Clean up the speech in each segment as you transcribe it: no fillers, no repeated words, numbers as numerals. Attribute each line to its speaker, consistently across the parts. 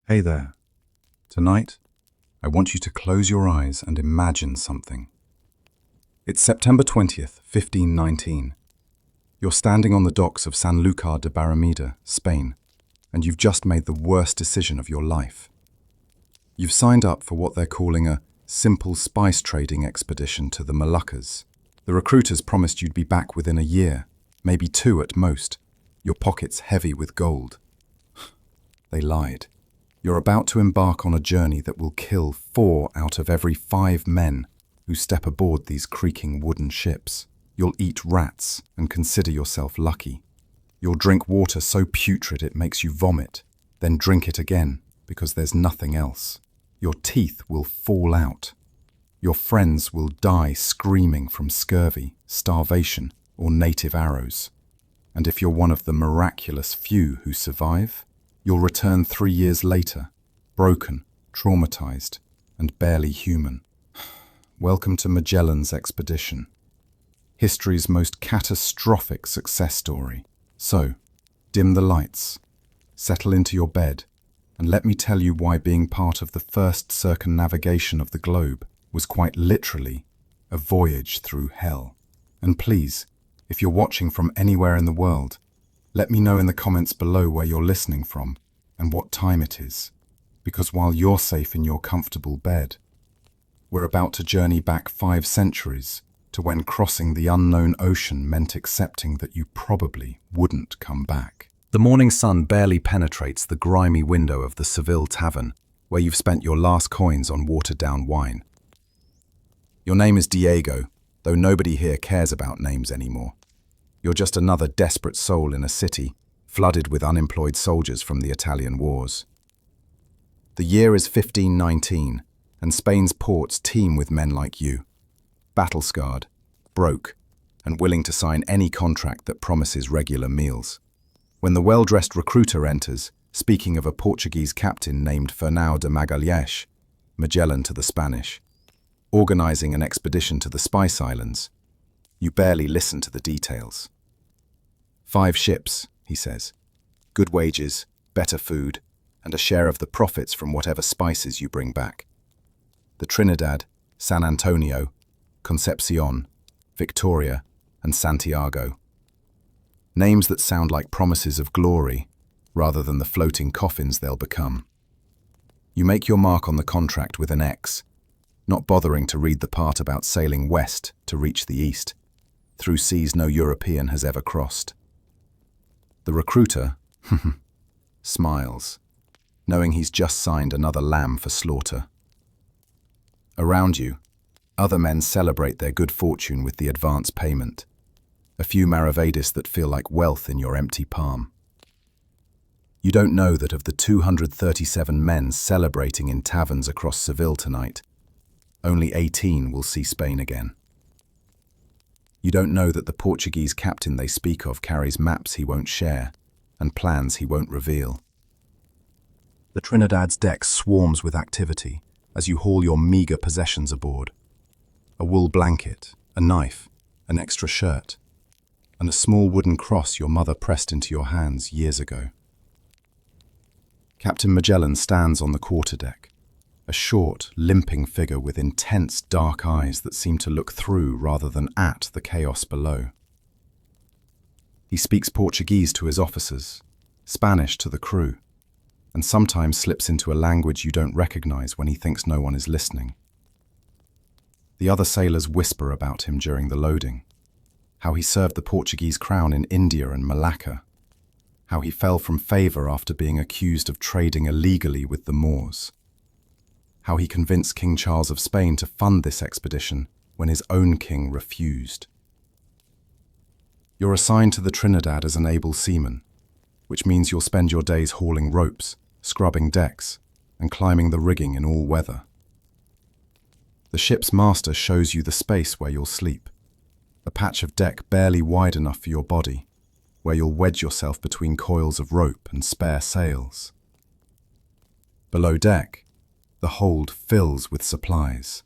Speaker 1: Hey there. Tonight, I want you to close your eyes and imagine something. It's September 20th, 1519. You're standing on the docks of Sanlúcar de Barrameda, Spain, and you've just made the worst decision of your life. You've signed up for what they're calling a simple spice trading expedition to the Moluccas. The recruiters promised you'd be back within a year, maybe 2 at most, your pockets heavy with gold. They lied. You're about to embark on a journey that will kill 4 out of every 5 men who step aboard these creaking wooden ships. You'll eat rats and consider yourself lucky. You'll drink water so putrid it makes you vomit, then drink it again because there's nothing else. Your teeth will fall out. Your friends will die screaming from scurvy, starvation, or native arrows. And if you're one of the miraculous few who survive, you'll return 3 years later, broken, traumatized, and barely human. Welcome to Magellan's expedition, history's most catastrophic success story. So, dim the lights, settle into your bed, and let me tell you why being part of the first circumnavigation of the globe was quite literally a voyage through hell. And please, if you're watching from anywhere in the world, let me know in the comments below where you're listening from and what time it is, because while you're safe in your comfortable bed, we're about to journey back 5 centuries to when crossing the unknown ocean meant accepting that you probably wouldn't come back. The morning sun barely penetrates the grimy window of the Seville tavern where you've spent your last coins on watered-down wine. Your name is Diego, though nobody here cares about names anymore. You're just another desperate soul in a city flooded with unemployed soldiers from the Italian wars. The year is 1519, and Spain's ports teem with men like you, battle-scarred, broke, and willing to sign any contract that promises regular meals. When the well-dressed recruiter enters, speaking of a Portuguese captain named Fernão de Magalhães, Magellan to the Spanish, organizing an expedition to the Spice Islands, you barely listen to the details. 5 ships, he says. Good wages, better food, and a share of the profits from whatever spices you bring back. The Trinidad, San Antonio, Concepcion, Victoria, and Santiago. Names that sound like promises of glory, rather than the floating coffins they'll become. You make your mark on the contract with an X, not bothering to read the part about sailing west to reach the east, through seas no European has ever crossed. The recruiter smiles, knowing he's just signed another lamb for slaughter. Around you, other men celebrate their good fortune with the advance payment, a few maravedis that feel like wealth in your empty palm. You don't know that of the 237 men celebrating in taverns across Seville tonight, only 18 will see Spain again. You don't know that the Portuguese captain they speak of carries maps he won't share and plans he won't reveal. The Trinidad's deck swarms with activity as you haul your meager possessions aboard. A wool blanket, a knife, an extra shirt, and a small wooden cross your mother pressed into your hands years ago. Captain Magellan stands on the quarterdeck, a short, limping figure with intense dark eyes that seem to look through rather than at the chaos below. He speaks Portuguese to his officers, Spanish to the crew, and sometimes slips into a language you don't recognize when he thinks no one is listening. The other sailors whisper about him during the loading, how he served the Portuguese crown in India and Malacca, how he fell from favor after being accused of trading illegally with the Moors, how he convinced King Charles of Spain to fund this expedition when his own king refused. You're assigned to the Trinidad as an able seaman, which means you'll spend your days hauling ropes, scrubbing decks, and climbing the rigging in all weather. The ship's master shows you the space where you'll sleep, a patch of deck barely wide enough for your body, where you'll wedge yourself between coils of rope and spare sails. Below deck, the hold fills with supplies.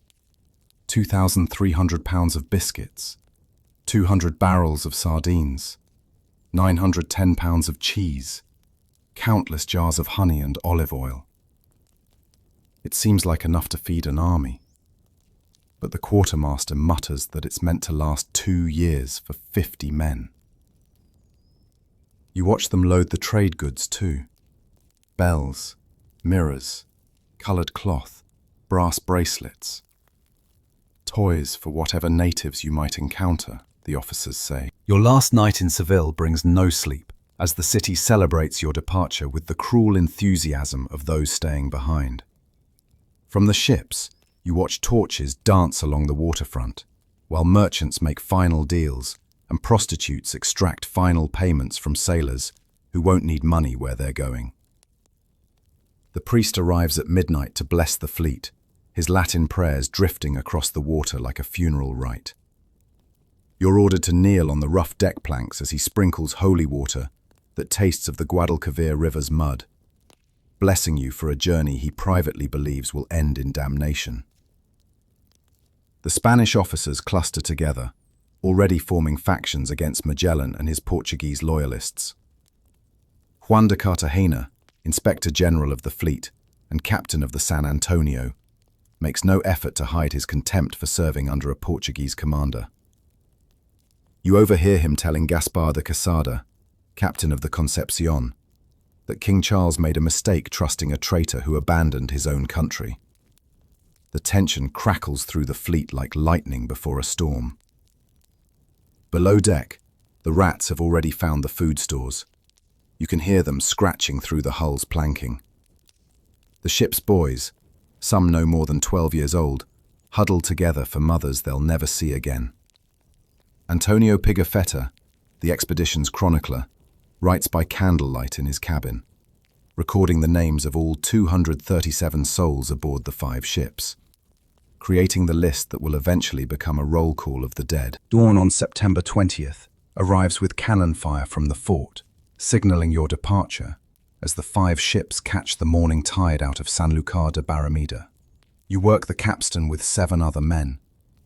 Speaker 1: 2,300 pounds of biscuits, 200 barrels of sardines, 910 pounds of cheese, countless jars of honey and olive oil, It seems like enough to feed an army. But the quartermaster mutters that it's meant to last 2 years for 50 men. You watch them load the trade goods too. Bells, mirrors, coloured cloth, brass bracelets. Toys for whatever natives you might encounter, the officers say. Your last night in Seville brings no sleep, as the city celebrates your departure with the cruel enthusiasm of those staying behind. From the ships, you watch torches dance along the waterfront, while merchants make final deals and prostitutes extract final payments from sailors who won't need money where they're going. The priest arrives at midnight to bless the fleet, his Latin prayers drifting across the water like a funeral rite. You're ordered to kneel on the rough deck planks as he sprinkles holy water that tastes of the Guadalquivir River's mud, blessing you for a journey he privately believes will end in damnation. The Spanish officers cluster together, already forming factions against Magellan and his Portuguese loyalists. Juan de Cartagena, Inspector General of the fleet and captain of the San Antonio, makes no effort to hide his contempt for serving under a Portuguese commander. You overhear him telling Gaspar de Quesada, captain of the Concepcion, that King Charles made a mistake trusting a traitor who abandoned his own country. The tension crackles through the fleet like lightning before a storm. Below deck, the rats have already found the food stores. You can hear them scratching through the hull's planking. The ship's boys, some no more than 12 years old, huddle together for mothers they'll never see again. Antonio Pigafetta, the expedition's chronicler, writes by candlelight in his cabin, recording the names of all 237 souls aboard the 5 ships, creating the list that will eventually become a roll call of the dead. Dawn on September 20th arrives with cannon fire from the fort, signalling your departure as the 5 ships catch the morning tide out of Sanlúcar de Barrameda. You work the capstan with 7 other men,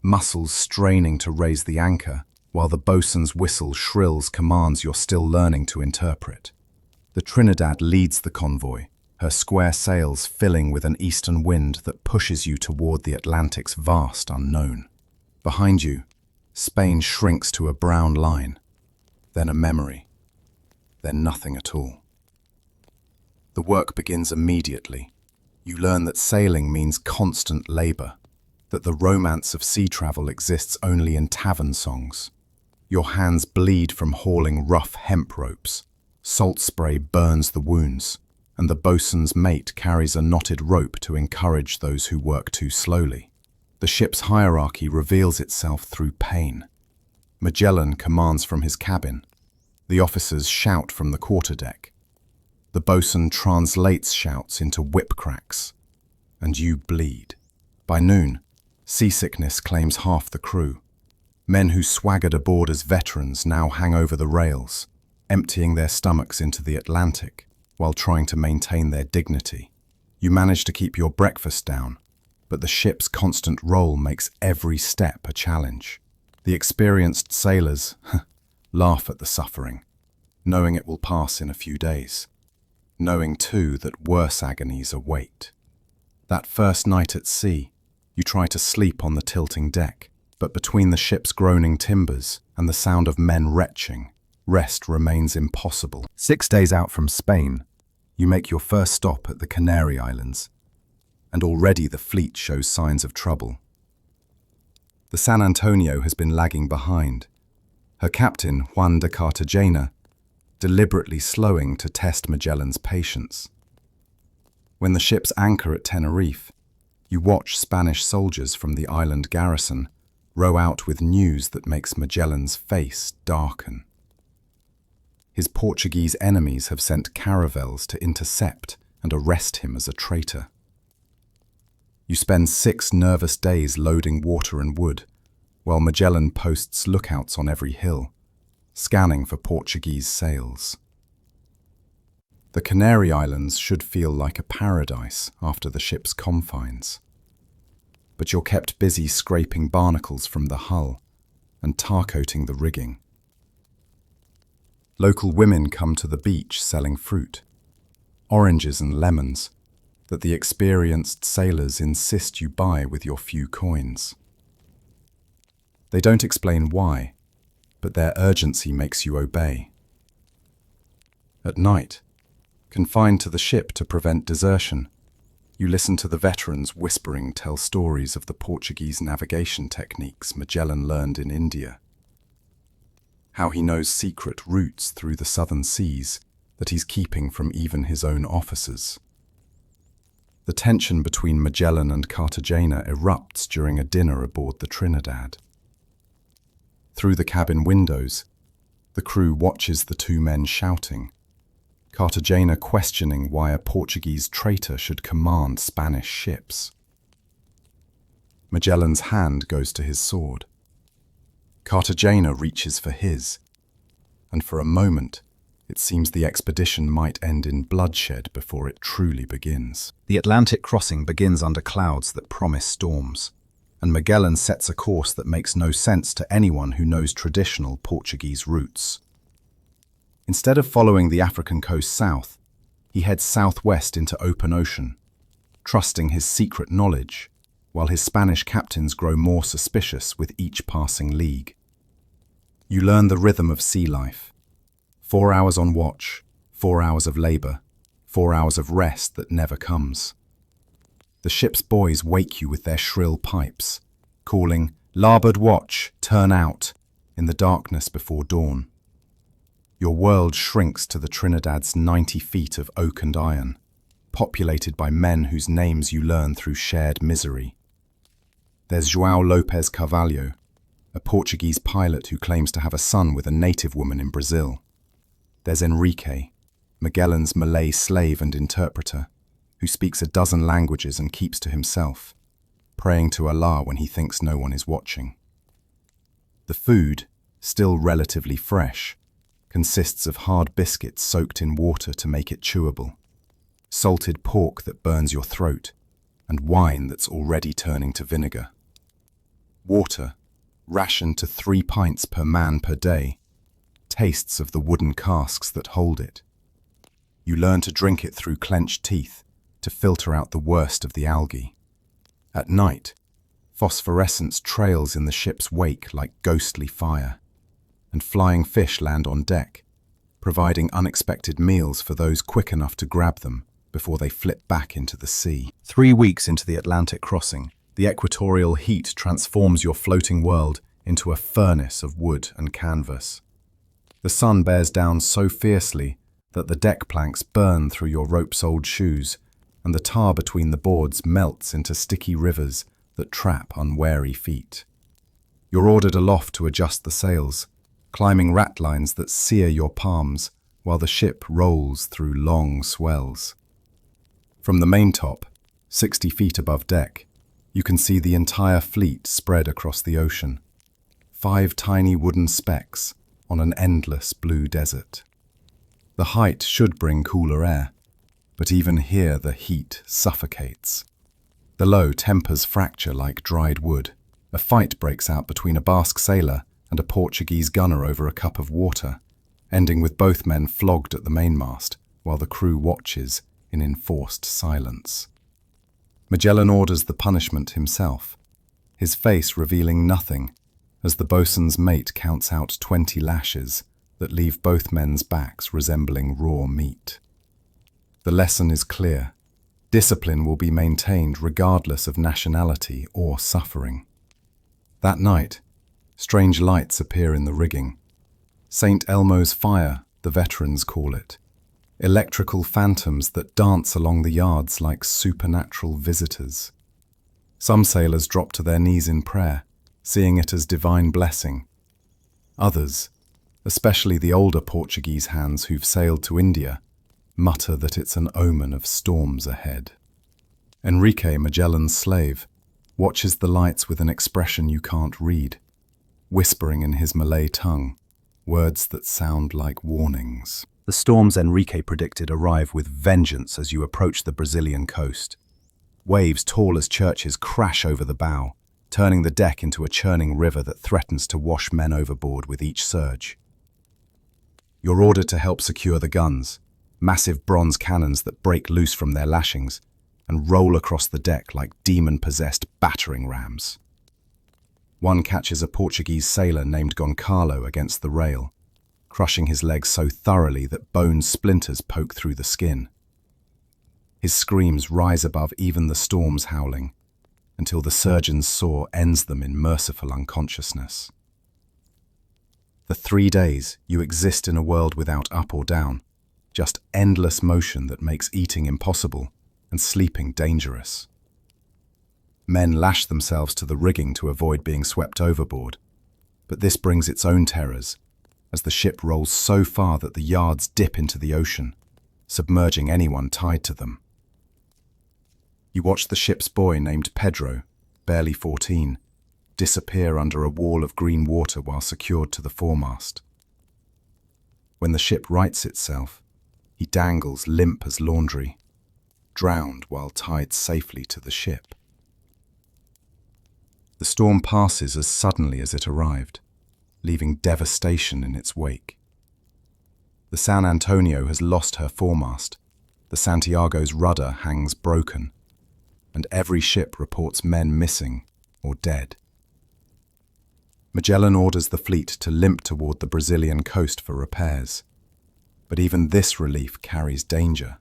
Speaker 1: muscles straining to raise the anchor, while the boatswain's whistle shrills commands you're still learning to interpret. The Trinidad leads the convoy, her square sails filling with an eastern wind that pushes you toward the Atlantic's vast unknown. Behind you, Spain shrinks to a brown line, then a memory, then nothing at all. The work begins immediately. You learn that sailing means constant labor, that the romance of sea travel exists only in tavern songs. Your hands bleed from hauling rough hemp ropes. Salt spray burns the wounds, and the boatswain's mate carries a knotted rope to encourage those who work too slowly. The ship's hierarchy reveals itself through pain. Magellan commands from his cabin. The officers shout from the quarterdeck. The boatswain translates shouts into whip cracks, and you bleed. By noon, seasickness claims half the crew. Men who swaggered aboard as veterans now hang over the rails, emptying their stomachs into the Atlantic while trying to maintain their dignity. You manage to keep your breakfast down, but the ship's constant roll makes every step a challenge. The experienced sailors laugh at the suffering, knowing it will pass in a few days, knowing too that worse agonies await. That first night at sea, you try to sleep on the tilting deck, but between the ship's groaning timbers and the sound of men retching, rest remains impossible. 6 days out from Spain, you make your first stop at the Canary Islands, and already the fleet shows signs of trouble. The San Antonio has been lagging behind, her captain, Juan de Cartagena, deliberately slowing to test Magellan's patience. When the ships anchor at Tenerife, you watch Spanish soldiers from the island garrison row out with news that makes Magellan's face darken. His Portuguese enemies have sent caravels to intercept and arrest him as a traitor. You spend 6 nervous days loading water and wood, while Magellan posts lookouts on every hill, scanning for Portuguese sails. The Canary Islands should feel like a paradise after the ship's confines. But you're kept busy scraping barnacles from the hull and tar-coating the rigging. Local women come to the beach selling fruit, oranges and lemons, that the experienced sailors insist you buy with your few coins. They don't explain why, but their urgency makes you obey. At night, confined to the ship to prevent desertion, you listen to the veterans whispering tell stories of the Portuguese navigation techniques Magellan learned in India. How he knows secret routes through the southern seas that he's keeping from even his own officers. The tension between Magellan and Cartagena erupts during a dinner aboard the Trinidad. Through the cabin windows, the crew watches the two men shouting, Cartagena questioning why a Portuguese traitor should command Spanish ships. Magellan's hand goes to his sword. Cartagena reaches for his, and for a moment, it seems the expedition might end in bloodshed before it truly begins.
Speaker 2: The Atlantic crossing begins under clouds that promise storms, and Magellan sets a course that makes no sense to anyone who knows traditional Portuguese routes. Instead of following the African coast south, he heads southwest into open ocean, trusting his secret knowledge, while his Spanish captains grow more suspicious with each passing league. You learn the rhythm of sea life. 4 hours on watch, 4 hours of labour, 4 hours of rest that never comes. The ship's boys wake you with their shrill pipes, calling, "Larboard watch, turn out," in the darkness before dawn. Your world shrinks to the Trinidad's 90 feet of oak and iron, populated by men whose names you learn through shared misery. There's João Lopes Carvalho, a Portuguese pilot who claims to have a son with a native woman in Brazil. There's Enrique, Magellan's Malay slave and interpreter, who speaks a dozen languages and keeps to himself, praying to Allah when he thinks no one is watching. The food, still relatively fresh, consists of hard biscuits soaked in water to make it chewable, salted pork that burns your throat, and wine that's already turning to vinegar. Water, rationed to 3 pints per man per day, tastes of the wooden casks that hold it. You learn to drink it through clenched teeth to filter out the worst of the algae. At night, phosphorescence trails in the ship's wake like ghostly fire, and flying fish land on deck, providing unexpected meals for those quick enough to grab them before they flip back into the sea. 3 weeks into the Atlantic crossing, the equatorial heat transforms your floating world into a furnace of wood and canvas. The sun bears down so fiercely that the deck planks burn through your rope-soled shoes, and the tar between the boards melts into sticky rivers that trap unwary feet. You're ordered aloft to adjust the sails, climbing ratlines that sear your palms while the ship rolls through long swells. From the maintop, 60 feet above deck, you can see the entire fleet spread across the ocean. 5 tiny wooden specks on an endless blue desert. The height should bring cooler air, but even here the heat suffocates. The low tempers fracture like dried wood. A fight breaks out between a Basque sailor and a Portuguese gunner over a cup of water, ending with both men flogged at the mainmast while the crew watches in enforced silence. Magellan orders the punishment himself, his face revealing nothing as the boatswain's mate counts out 20 lashes that leave both men's backs resembling raw meat. The lesson is clear. Discipline will be maintained regardless of nationality or suffering. That night, strange lights appear in the rigging. St. Elmo's fire, the veterans call it. Electrical phantoms that dance along the yards like supernatural visitors. Some sailors drop to their knees in prayer, seeing it as divine blessing. Others, especially the older Portuguese hands who've sailed to India, mutter that it's an omen of storms ahead. Enrique, Magellan's slave, watches the lights with an expression you can't read, whispering in his Malay tongue, words that sound like warnings. The storms Enrique predicted arrive with vengeance as you approach the Brazilian coast. Waves tall as churches crash over the bow, turning the deck into a churning river that threatens to wash men overboard with each surge. You're ordered to help secure the guns, massive bronze cannons that break loose from their lashings, and roll across the deck like demon-possessed battering rams. One catches a Portuguese sailor named Goncalo against the rail, crushing his leg so thoroughly that bone splinters poke through the skin. His screams rise above even the storm's howling, until the surgeon's saw ends them in merciful unconsciousness. For 3 days, you exist in a world without up or down, just endless motion that makes eating impossible and sleeping dangerous. Men lash themselves to the rigging to avoid being swept overboard, but this brings its own terrors, as the ship rolls so far that the yards dip into the ocean, submerging anyone tied to them. You watch the ship's boy named Pedro, barely 14, disappear under a wall of green water while secured to the foremast. When the ship rights itself, he dangles limp as laundry, drowned while tied safely to the ship. The storm passes as suddenly as it arrived, leaving devastation in its wake. The San Antonio has lost her foremast, the Santiago's rudder hangs broken, and every ship reports men missing or dead. Magellan orders the fleet to limp toward the Brazilian coast for repairs, but even this relief carries danger.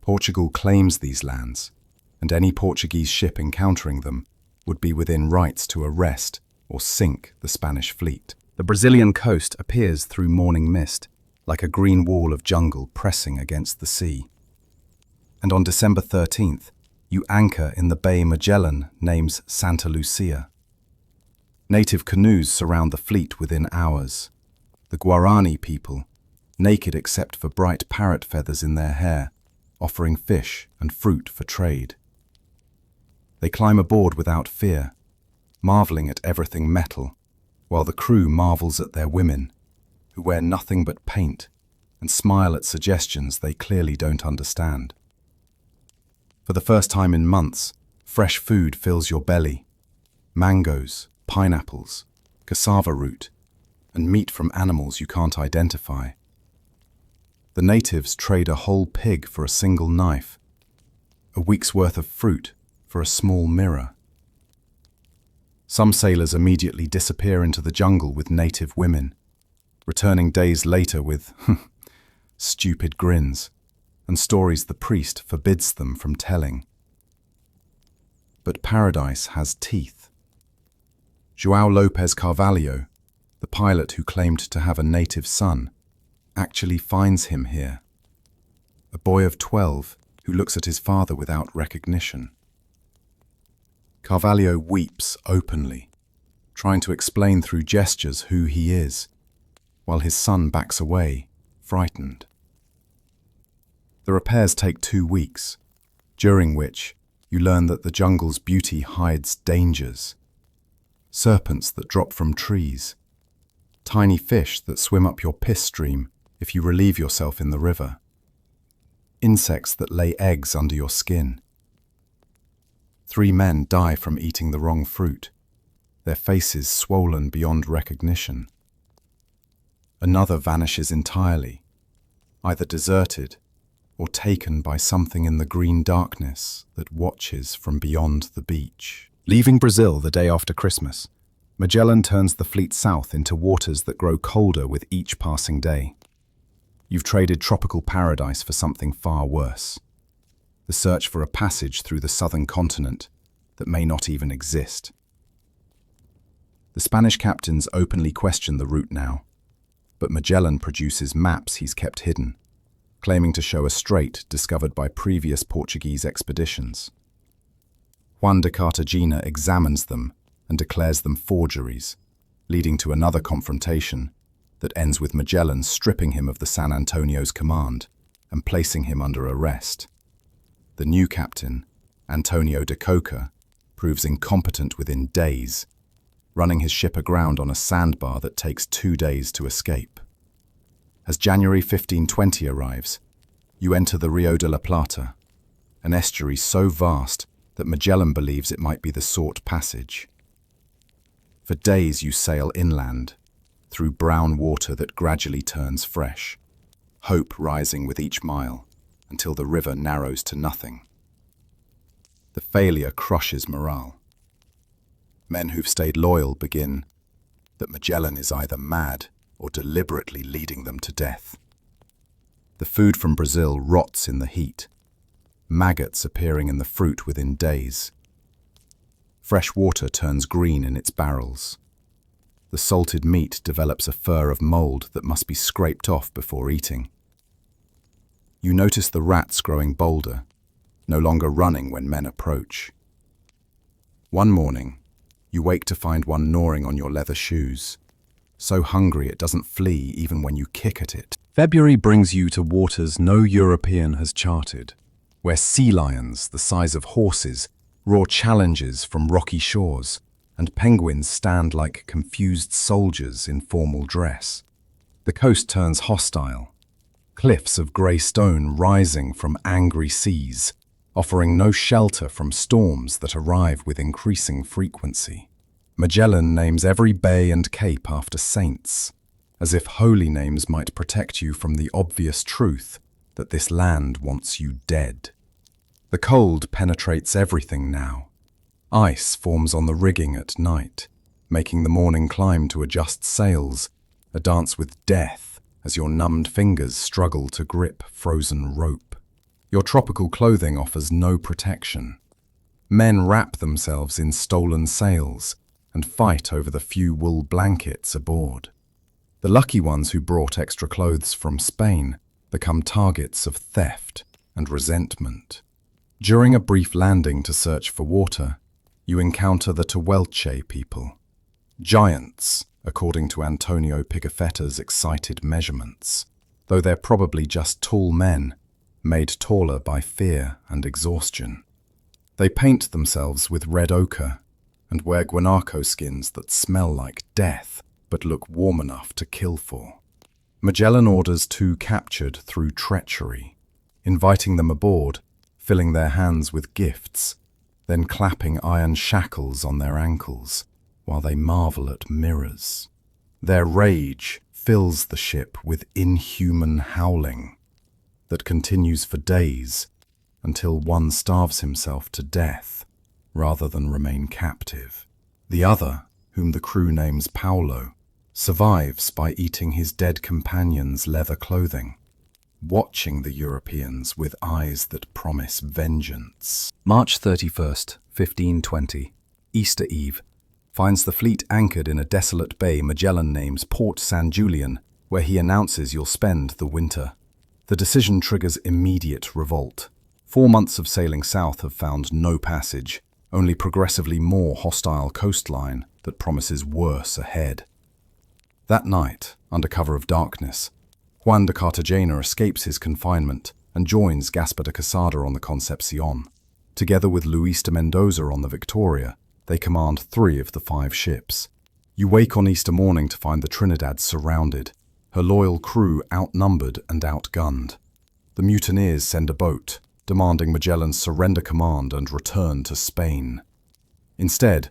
Speaker 2: Portugal claims these lands, and any Portuguese ship encountering them would be within rights to arrest or sink the Spanish fleet. The Brazilian coast appears through morning mist, like a green wall of jungle pressing against the sea. And on December 13th, you anchor in the bay Magellan names Santa Lucia. Native canoes surround the fleet within hours. The Guarani people, naked except for bright parrot feathers in their hair, offering fish and fruit for trade. They climb aboard without fear, marveling at everything metal, while the crew marvels at their women, who wear nothing but paint and smile at suggestions they clearly don't understand. For the first time in months, fresh food fills your belly. Mangoes, pineapples, cassava root, and meat from animals you can't identify. The natives trade a whole pig for a single knife, a week's worth of fruit for a small mirror. Some sailors immediately disappear into the jungle with native women, returning days later with stupid grins and stories the priest forbids them from telling. But paradise has teeth. João Lopes Carvalho, the pilot who claimed to have a native son, actually finds him here. A boy of 12 who looks at his father without recognition. Carvalho weeps openly, trying to explain through gestures who he is, while his son backs away, frightened. The repairs take 2 weeks, during which you learn that the jungle's beauty hides dangers. Serpents that drop from trees, tiny fish that swim up your piss stream if you relieve yourself in the river, insects that lay eggs under your skin. 3 men die from eating the wrong fruit, their faces swollen beyond recognition. Another vanishes entirely, either deserted or taken by something in the green darkness that watches from beyond the beach. Leaving Brazil the day after Christmas, Magellan turns the fleet south into waters that grow colder with each passing day. You've traded tropical paradise for something far worse. The search for a passage through the southern continent that may not even exist. The Spanish captains openly question the route now, but Magellan produces maps he's kept hidden, claiming to show a strait discovered by previous Portuguese expeditions. Juan de Cartagena examines them and declares them forgeries, leading to another confrontation that ends with Magellan stripping him of the San Antonio's command and placing him under arrest. The new captain, Antonio de Coca, proves incompetent within days, running his ship aground on a sandbar that takes 2 days to escape. As January 1520 arrives, you enter the Rio de la Plata, an estuary so vast that Magellan believes it might be the sought passage. For days you sail inland, through brown water that gradually turns fresh, hope rising with each mile, until the river narrows to nothing. The failure crushes morale. Men who've stayed loyal begin that Magellan is either mad or deliberately leading them to death. The food from Brazil rots in the heat, maggots appearing in the fruit within days. Fresh water turns green in its barrels. The salted meat develops a fur of mold that must be scraped off before eating. You notice the rats growing bolder, no longer running when men approach. One morning, you wake to find one gnawing on your leather shoes, so hungry it doesn't flee even when you kick at it.
Speaker 1: February brings you to waters no European has charted, where sea lions, the size of horses, roar challenges from rocky shores, and penguins stand like confused soldiers in formal dress. The coast turns hostile, cliffs of grey stone rising from angry seas, offering no shelter from storms that arrive with increasing frequency. Magellan names every bay and cape after saints, as if holy names might protect you from the obvious truth that this land wants you dead. The cold penetrates everything now. Ice forms on the rigging at night, making the morning climb to adjust sails, a dance with death as your numbed fingers struggle to grip frozen rope. Your tropical clothing offers no protection. Men wrap themselves in stolen sails and fight over the few wool blankets aboard. The lucky ones who brought extra clothes from Spain become targets of theft and resentment. During a brief landing to search for water, you encounter the Tehuelche people, giants, according to Antonio Pigafetta's excited measurements, though they're probably just tall men, made taller by fear and exhaustion. They paint themselves with red ochre and wear guanaco skins that smell like death but look warm enough to kill for. Magellan orders 2 captured through treachery, inviting them aboard, filling their hands with gifts, then clapping iron shackles on their ankles while they marvel at mirrors. Their rage fills the ship with inhuman howling that continues for days until one starves himself to death rather than remain captive. The other, whom the crew names Paulo, survives by eating his dead companion's leather clothing, watching the Europeans with eyes that promise vengeance. March 31st, 1520, Easter Eve, finds the fleet anchored in a desolate bay Magellan names Port San Julian, where he announces you'll spend the winter. The decision triggers immediate revolt. 4 months of sailing south have found no passage, only progressively more hostile coastline that promises worse ahead. That night, under cover of darkness, Juan de Cartagena escapes his confinement and joins Gaspar de Quesada on the Concepcion. Together with Luis de Mendoza on the Victoria, they command 3 of the 5 ships. You wake on Easter morning to find the Trinidad surrounded, her loyal crew outnumbered and outgunned. The mutineers send a boat, demanding Magellan's surrender command and return to Spain. Instead,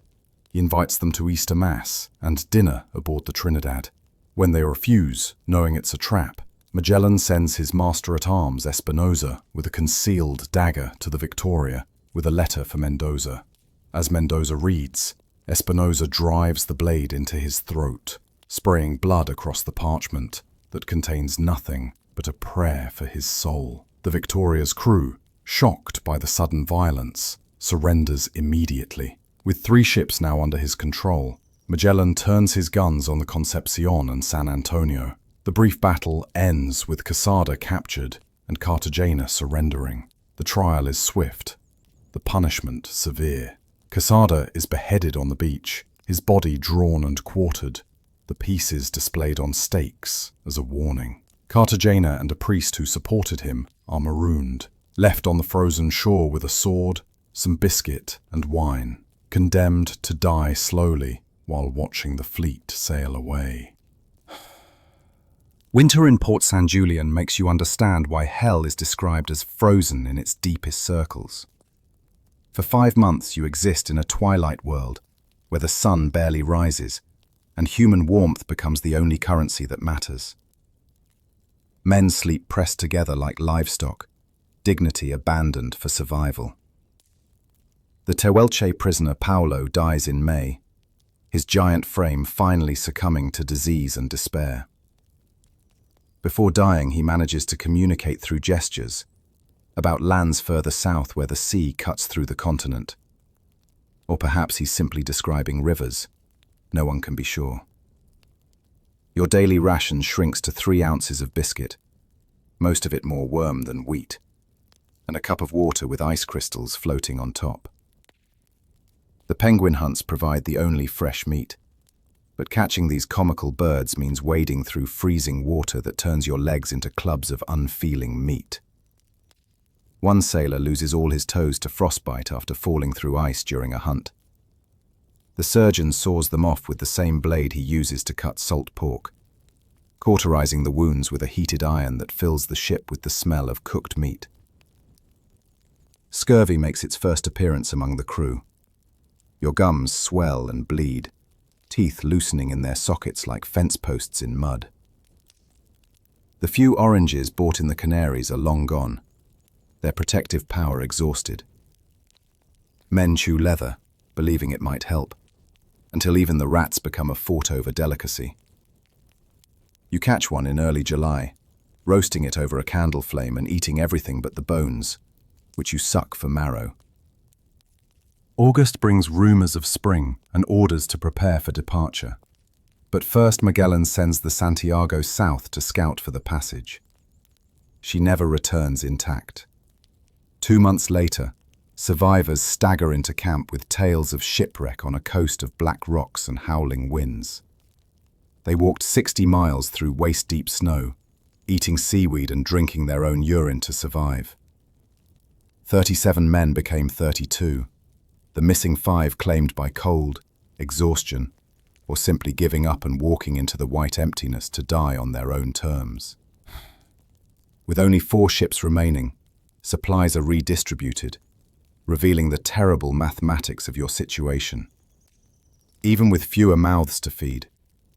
Speaker 1: he invites them to Easter Mass and dinner aboard the Trinidad. When they refuse, knowing it's a trap, Magellan sends his master-at-arms Espinosa with a concealed dagger to the Victoria with a letter for Mendoza. As Mendoza reads, Espinosa drives the blade into his throat, spraying blood across the parchment that contains nothing but a prayer for his soul. The Victoria's crew, shocked by the sudden violence, surrenders immediately. With 3 ships now under his control, Magellan turns his guns on the Concepcion and San Antonio. The brief battle ends with Quesada captured and Cartagena surrendering. The trial is swift, the punishment severe. Quesada is beheaded on the beach, his body drawn and quartered, the pieces displayed on stakes as a warning. Cartagena and a priest who supported him are marooned, left on the frozen shore with a sword, some biscuit and wine, condemned to die slowly while watching the fleet sail away. Winter in Port San Julian makes you understand why hell is described as frozen in its deepest circles. For 5 months you exist in a twilight world where the sun barely rises, and human warmth becomes the only currency that matters. Men sleep pressed together like livestock, dignity abandoned for survival.
Speaker 2: The Tehuelche prisoner Paulo dies in May, his giant frame finally succumbing to disease and despair. Before dying, he manages to communicate through gestures about lands further south where the sea cuts through the continent. Or perhaps he's simply describing rivers. No one can be sure. Your daily ration shrinks to 3 ounces of biscuit, most of it more worm than wheat, and a cup of water with ice crystals floating on top. The penguin hunts provide the only fresh meat, but catching these comical birds means wading through freezing water that turns your legs into clubs of unfeeling meat. One sailor loses all his toes to frostbite after falling through ice during a hunt. The surgeon saws them off with the same blade he uses to cut salt pork, cauterizing the wounds with a heated iron that fills the ship with the smell of cooked meat. Scurvy makes its first appearance among the crew. Your gums swell and bleed, teeth loosening in their sockets like fence posts in mud. The few oranges bought in the Canaries are long gone, their protective power exhausted. Men chew leather, believing it might help, until even the rats become a fought-over delicacy. You catch one in early July, roasting it over a candle flame and eating everything but the bones, which you suck for marrow. August brings rumors of spring and orders to prepare for departure. But first Magellan sends the Santiago south to scout for the passage. She never returns intact. 2 months later, survivors stagger into camp with tales of shipwreck on a coast of black rocks and howling winds. They walked 60 miles through waist-deep snow, eating seaweed and drinking their own urine to survive. 37 men became 32. The missing 5 claimed by cold, exhaustion, or simply giving up and walking into the white emptiness to die on their own terms. With only 4 ships remaining, supplies are redistributed, revealing the terrible mathematics of your situation. Even with fewer mouths to feed,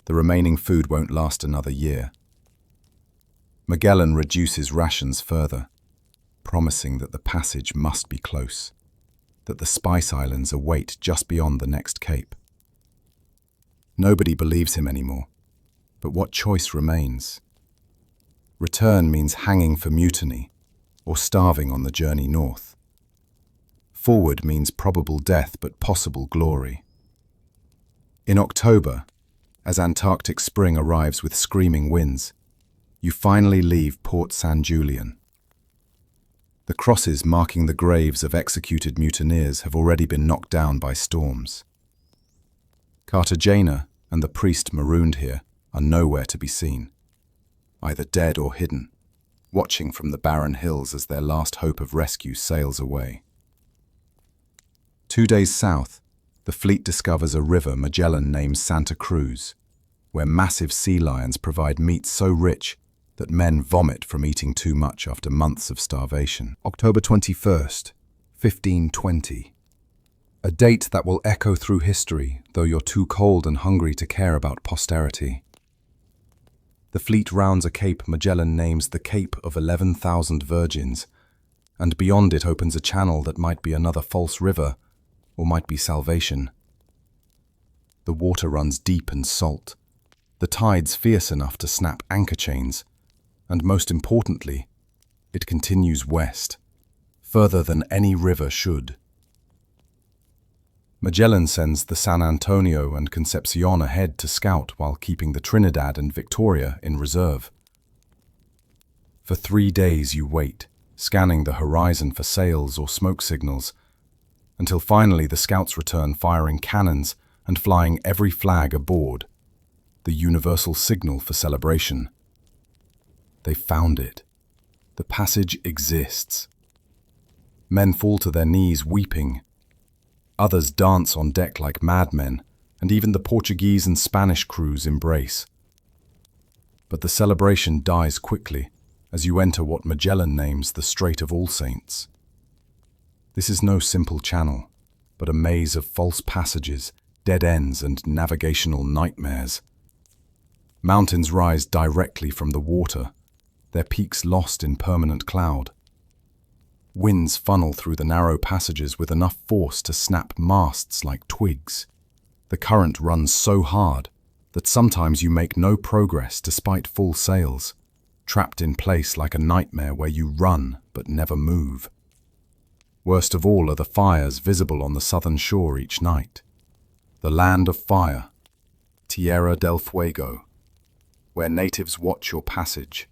Speaker 2: the remaining food won't last another year. Magellan reduces rations further, promising that the passage must be close, that the Spice Islands await just beyond the next cape. Nobody believes him anymore, but what choice remains? Return means hanging for mutiny, or starving on the journey north. Forward means probable death but possible glory. In October, as Antarctic spring arrives with screaming winds, you finally leave Port San Julian. The crosses marking the graves of executed mutineers have already been knocked down by storms. Cartagena and the priest marooned here are nowhere to be seen, either dead or hidden, watching from the barren hills as their last hope of rescue sails away. 2 days south, the fleet discovers a river Magellan names Santa Cruz, where massive sea lions provide meat so rich that men vomit from eating too much after months of starvation. October 21st, 1520. A date that will echo through history, though you're too cold and hungry to care about posterity. The fleet rounds a cape Magellan names the Cape of 11,000 Virgins, and beyond it opens a channel that might be another false river, or might be salvation. The water runs deep and salt, the tides fierce enough to snap anchor chains, and most importantly, it continues west, further than any river should. Magellan sends the San Antonio and Concepcion ahead to scout while keeping the Trinidad and Victoria in reserve. For 3 days you wait, scanning the horizon for sails or smoke signals, until finally the scouts return firing cannons and flying every flag aboard, the universal signal for celebration. They found it. The passage exists. Men fall to their knees weeping. Others dance on deck like madmen, and even the Portuguese and Spanish crews embrace. But the celebration dies quickly as you enter what Magellan names the Strait of All Saints. This is no simple channel, but a maze of false passages, dead ends, and navigational nightmares. Mountains rise directly from the water, their peaks lost in permanent cloud. Winds funnel through the narrow passages with enough force to snap masts like twigs. The current runs so hard that sometimes you make no progress despite full sails, trapped in place like a nightmare where you run but never move. Worst of all are the fires visible on the southern shore each night. The land of fire, Tierra del Fuego, where natives watch your passage,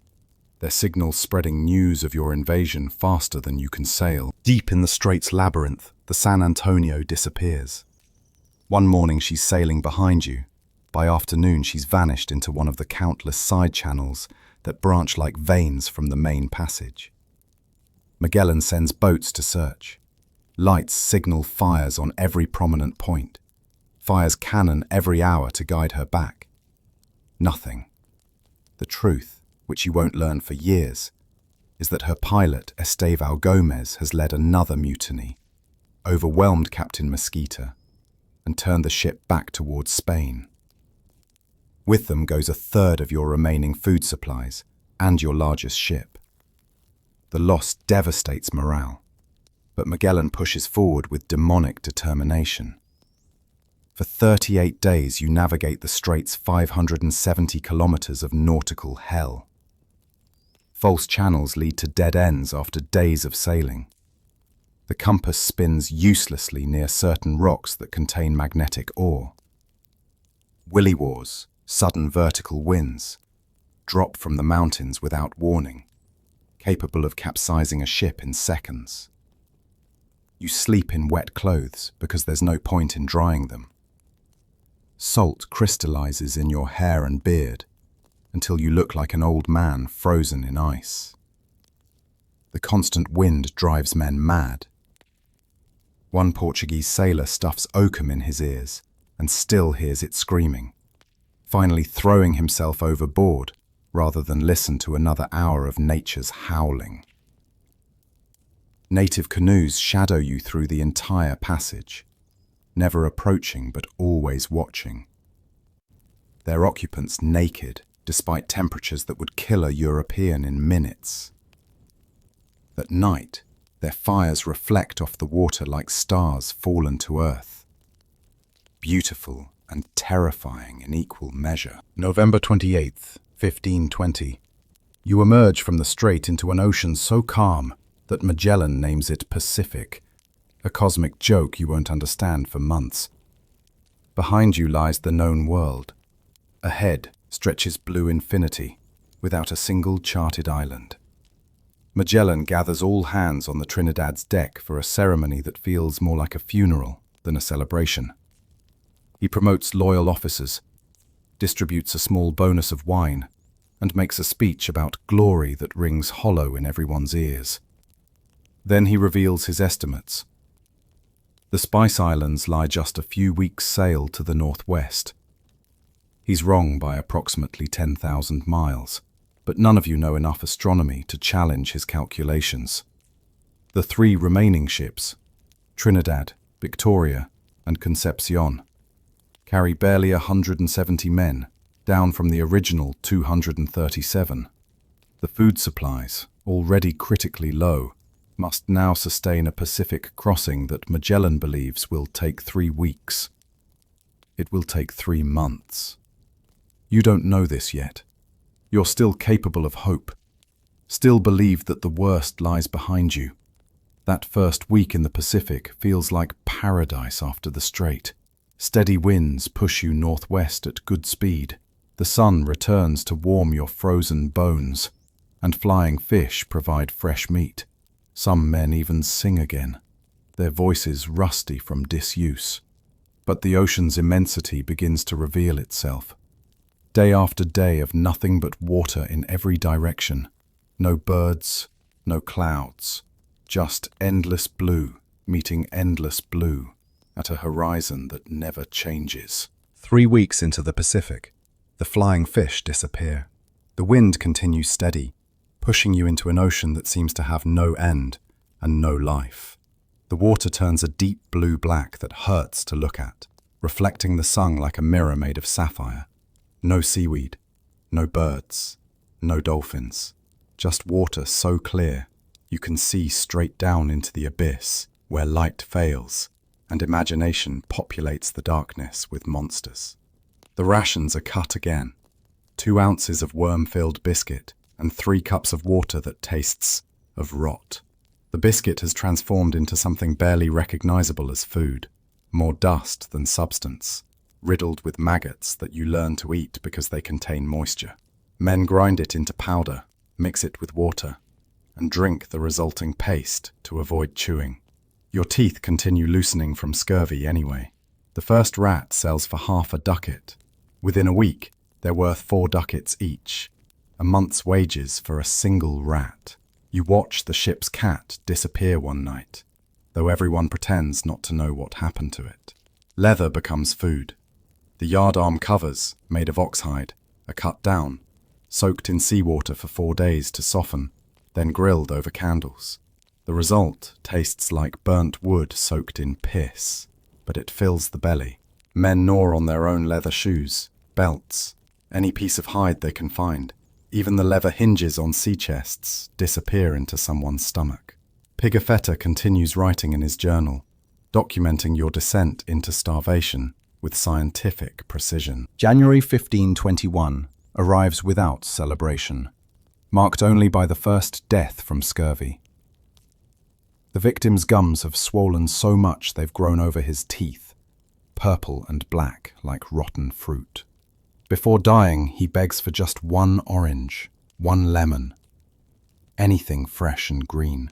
Speaker 2: their signals spreading news of your invasion faster than you can sail. Deep in the strait's labyrinth, the San Antonio disappears. One morning she's sailing behind you. By afternoon she's vanished into one of the countless side channels that branch like veins from the main passage. Magellan sends boats to search. Lights signal fires on every prominent point. Fires cannon every hour to guide her back. Nothing. The truth, which you won't learn for years, is that her pilot, Estevao Gomez, has led another mutiny, overwhelmed Captain Mesquita, and turned the ship back towards Spain. With them goes a third of your remaining food supplies and your largest ship. The loss devastates morale, but Magellan pushes forward with demonic determination. For 38 days you navigate the strait's 570 kilometers of nautical hell. False channels lead to dead ends after days of sailing. The compass spins uselessly near certain rocks that contain magnetic ore. Willy-wars, sudden vertical winds, drop from the mountains without warning, capable of capsizing a ship in seconds. You sleep in wet clothes because there's no point in drying them. Salt crystallizes in your hair and beard until you look like an old man frozen in ice. The constant wind drives men mad. One Portuguese sailor stuffs oakum in his ears and still hears it screaming, finally throwing himself overboard rather than listen to another hour of nature's howling. Native canoes shadow you through the entire passage, never approaching but always watching. Their occupants naked, despite temperatures that would kill a European in minutes. At night, their fires reflect off the water like stars fallen to earth. Beautiful and terrifying in equal measure.
Speaker 1: November 28th, 1520. You emerge from the strait into an ocean so calm that Magellan names it Pacific, a cosmic joke you won't understand for months. Behind you lies the known world. Ahead stretches blue infinity, without a single charted island. Magellan gathers all hands on the Trinidad's deck for a ceremony that feels more like a funeral than a celebration. He promotes loyal officers, distributes a small bonus of wine, and makes a speech about glory that rings hollow in everyone's ears. Then he reveals his estimates. The Spice Islands lie just a few weeks' sail to the northwest. He's wrong by approximately 10,000 miles, but none of you know enough astronomy to challenge his calculations. The three remaining ships, Trinidad, Victoria, and Concepcion, carry barely 170 men, down from the original 237. The food supplies, already critically low, must now sustain a Pacific crossing that Magellan believes will take 3 weeks. It will take 3 months. You don't know this yet. You're still capable of hope, still believe that the worst lies behind you. That first week in the Pacific feels like paradise after the strait. Steady winds push you northwest at good speed. The sun returns to warm your frozen bones, and flying fish provide fresh meat. Some men even sing again, their voices rusty from disuse. But the ocean's immensity begins to reveal itself. Day after day of nothing but water in every direction. No birds, no clouds, just endless blue meeting endless blue at a horizon that never changes. 3 weeks into the Pacific, the flying fish disappear. The wind continues steady, pushing you into an ocean that seems to have no end and no life. The water turns a deep blue-black that hurts to look at, reflecting the sun like a mirror made of sapphire. No seaweed, no birds, no dolphins, just water so clear You can see straight down into the abyss where light fails, and imagination populates the darkness with monsters. The rations are cut again. 2 ounces of worm-filled biscuit and 3 cups of water that tastes of rot. The biscuit has transformed into something barely recognizable as food, more dust than substance, riddled with maggots that you learn to eat because they contain moisture. Men grind it into powder, mix it with water, and drink the resulting paste to avoid chewing. Your teeth continue loosening from scurvy anyway. The first rat sells for half a ducat. Within a week, they're worth 4 ducats each, a month's wages for a single rat. You watch the ship's cat disappear one night, though everyone pretends not to know what happened to it. Leather becomes food. The yardarm covers, made of oxhide, are cut down, soaked in seawater for 4 days to soften, then grilled over candles. The result tastes like burnt wood soaked in piss, but it fills the belly. Men gnaw on their own leather shoes, belts, any piece of hide they can find. Even the leather hinges on sea chests disappear into someone's stomach. Pigafetta continues writing in his journal, documenting your descent into starvation with scientific precision.
Speaker 2: January 1521 arrives without celebration, marked only by the first death from scurvy. The victim's gums have swollen so much they've grown over his teeth, purple and black like rotten fruit. Before dying, he begs for just 1 orange, 1 lemon, anything fresh and green.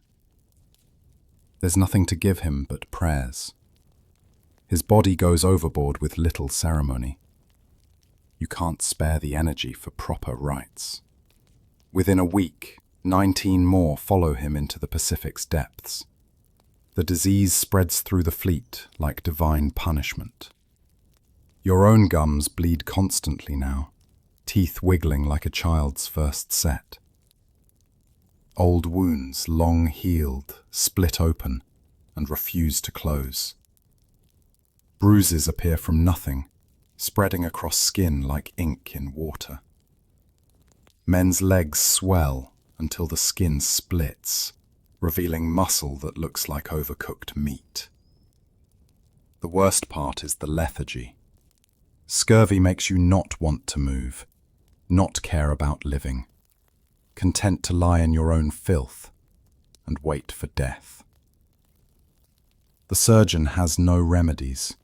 Speaker 2: There's nothing to give him but prayers. His body goes overboard with little ceremony. You can't spare the energy for proper rites. Within a week, 19 more follow him into the Pacific's depths. The disease spreads through the fleet like divine punishment. Your own gums bleed constantly now, teeth wiggling like a child's first set. Old wounds, long healed, split open and refuse to close. Bruises appear from nothing, spreading across skin like ink in water. Men's legs swell until the skin splits, revealing muscle that looks like overcooked meat. The worst part is the lethargy. Scurvy makes you not want to move, not care about living, content to lie in your own filth and wait for death. The surgeon has no remedies.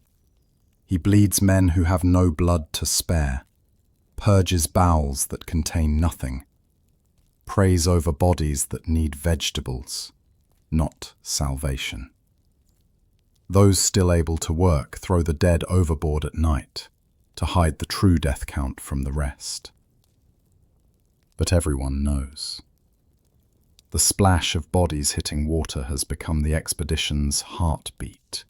Speaker 2: He bleeds men who have no blood to spare, purges bowels that contain nothing, prays over bodies that need vegetables, not salvation. Those still able to work throw the dead overboard at night to hide the true death count from the rest. But everyone knows. The splash of bodies hitting water has become the expedition's heartbeat.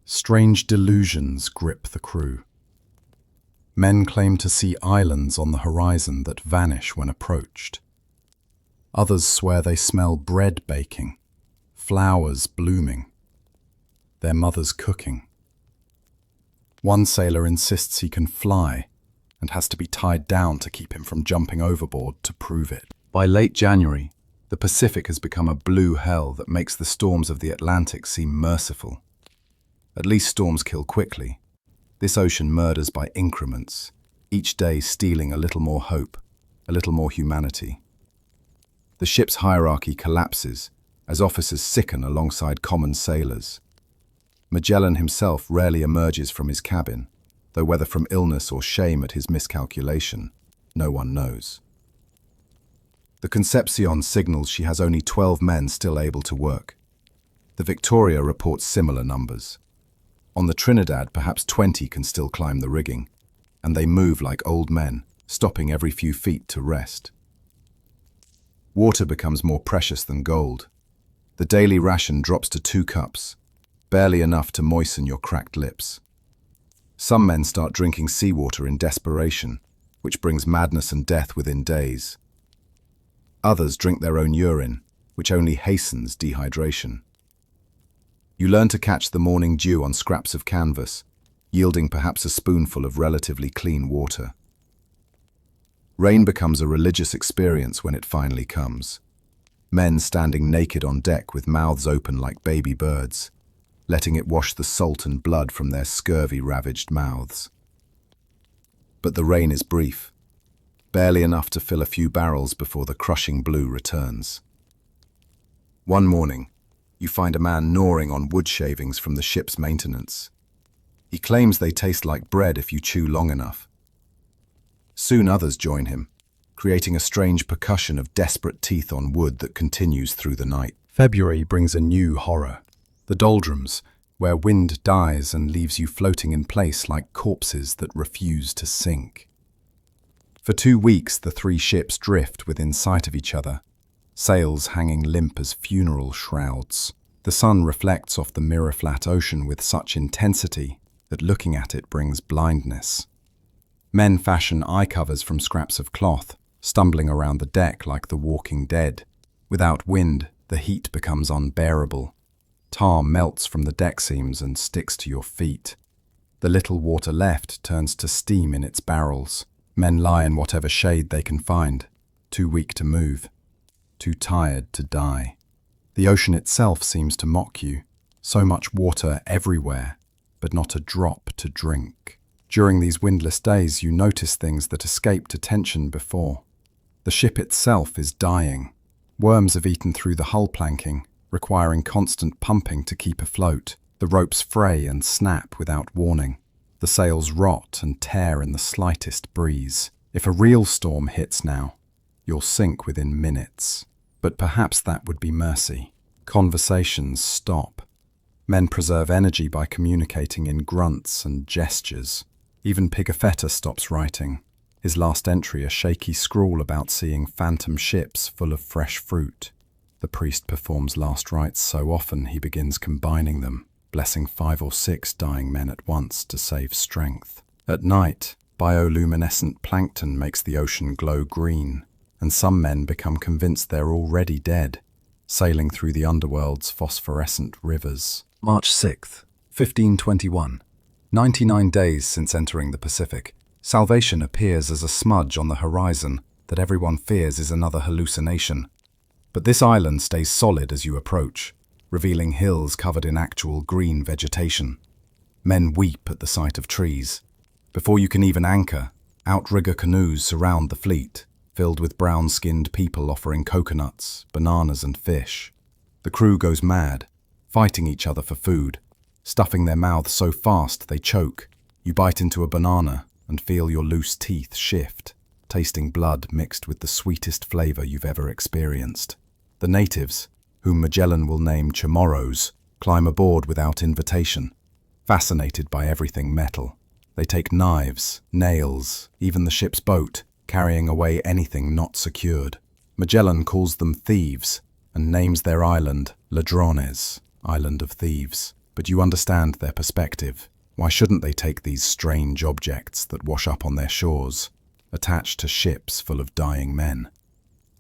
Speaker 2: Strange delusions grip the crew. Men claim to see islands on the horizon that vanish when approached. Others swear they smell bread baking, flowers blooming, their mothers cooking. One sailor insists he can fly and has to be tied down to keep him from jumping overboard to prove it. By late January, the Pacific has become a blue hell that makes the storms of the Atlantic seem merciful. At least storms kill quickly. This ocean murders by increments, each day stealing a little more hope, a little more humanity. The ship's hierarchy collapses as officers sicken alongside common sailors. Magellan himself rarely emerges from his cabin, though whether from illness or shame at his miscalculation, no one knows. The Concepcion signals she has only 12 men still able to work. The Victoria reports similar numbers. On the Trinidad, perhaps 20 can still climb the rigging, and they move like old men, stopping every few feet to rest. Water becomes more precious than gold. The daily ration drops to 2 cups, barely enough to moisten your cracked lips. Some men start drinking seawater in desperation, which brings madness and death within days. Others drink their own urine, which only hastens dehydration. You learn to catch the morning dew on scraps of canvas, yielding perhaps a spoonful of relatively clean water. Rain becomes a religious experience when it finally comes. men standing naked on deck with mouths open like baby birds, letting it wash the salt and blood from their scurvy-ravaged mouths. But the rain is brief, barely enough to fill a few barrels before the crushing blue returns. One morning, you find a man gnawing on wood shavings from the ship's maintenance. He claims they taste like bread if you chew long enough. Soon others join him, creating a strange percussion of desperate teeth on wood that continues through the night. February brings a new horror. The doldrums, where wind dies and leaves you floating in place like corpses that refuse to sink. For 2 weeks, the 3 ships drift within sight of each other, sails hanging limp as funeral shrouds. The sun reflects off the mirror-flat ocean with such intensity that looking at it brings blindness. Men fashion eye covers from scraps of cloth, stumbling around the deck like the walking dead. Without wind, the heat becomes unbearable. Tar melts from the deck seams and sticks to your feet. The little water left turns to steam in its barrels. Men lie in whatever shade they can find, too weak to move, too tired to die. The ocean itself seems to mock you. So much water everywhere, but not a drop to drink. During these windless days, you notice things that escaped attention before. The ship itself is dying. Worms have eaten through the hull planking, requiring constant pumping to keep afloat. The ropes fray and snap without warning. The sails rot and tear in the slightest breeze. If a real storm hits now, you'll sink within minutes. But perhaps that would be mercy. Conversations stop. Men preserve energy by communicating in grunts and gestures. Even Pigafetta stops writing. His last entry a shaky scrawl about seeing phantom ships full of fresh fruit. The priest performs last rites so often he begins combining them, blessing 5 or 6 dying men at once to save strength. At night, bioluminescent plankton makes the ocean glow green, and some men become convinced they're already dead, sailing through the underworld's phosphorescent rivers. March 6th, 1521. 99 days since entering the Pacific, salvation appears as a smudge on the horizon that everyone fears is another hallucination. But this island stays solid as you approach, revealing hills covered in actual green vegetation. Men weep at the sight of trees. Before you can even anchor, outrigger canoes surround the fleet, filled with brown-skinned people offering coconuts, bananas and fish. The crew goes mad, fighting each other for food, stuffing their mouths so fast they choke. You bite into a banana and feel your loose teeth shift, tasting blood mixed with the sweetest flavor you've ever experienced. The natives, whom Magellan will name Chamorros, climb aboard without invitation, fascinated by everything metal. They take knives, nails, even the ship's boat, carrying away anything not secured. Magellan calls them thieves and names their island Ladrones, Island of Thieves. But you understand their perspective. Why shouldn't they take these strange objects that wash up on their shores, attached to ships full of dying men?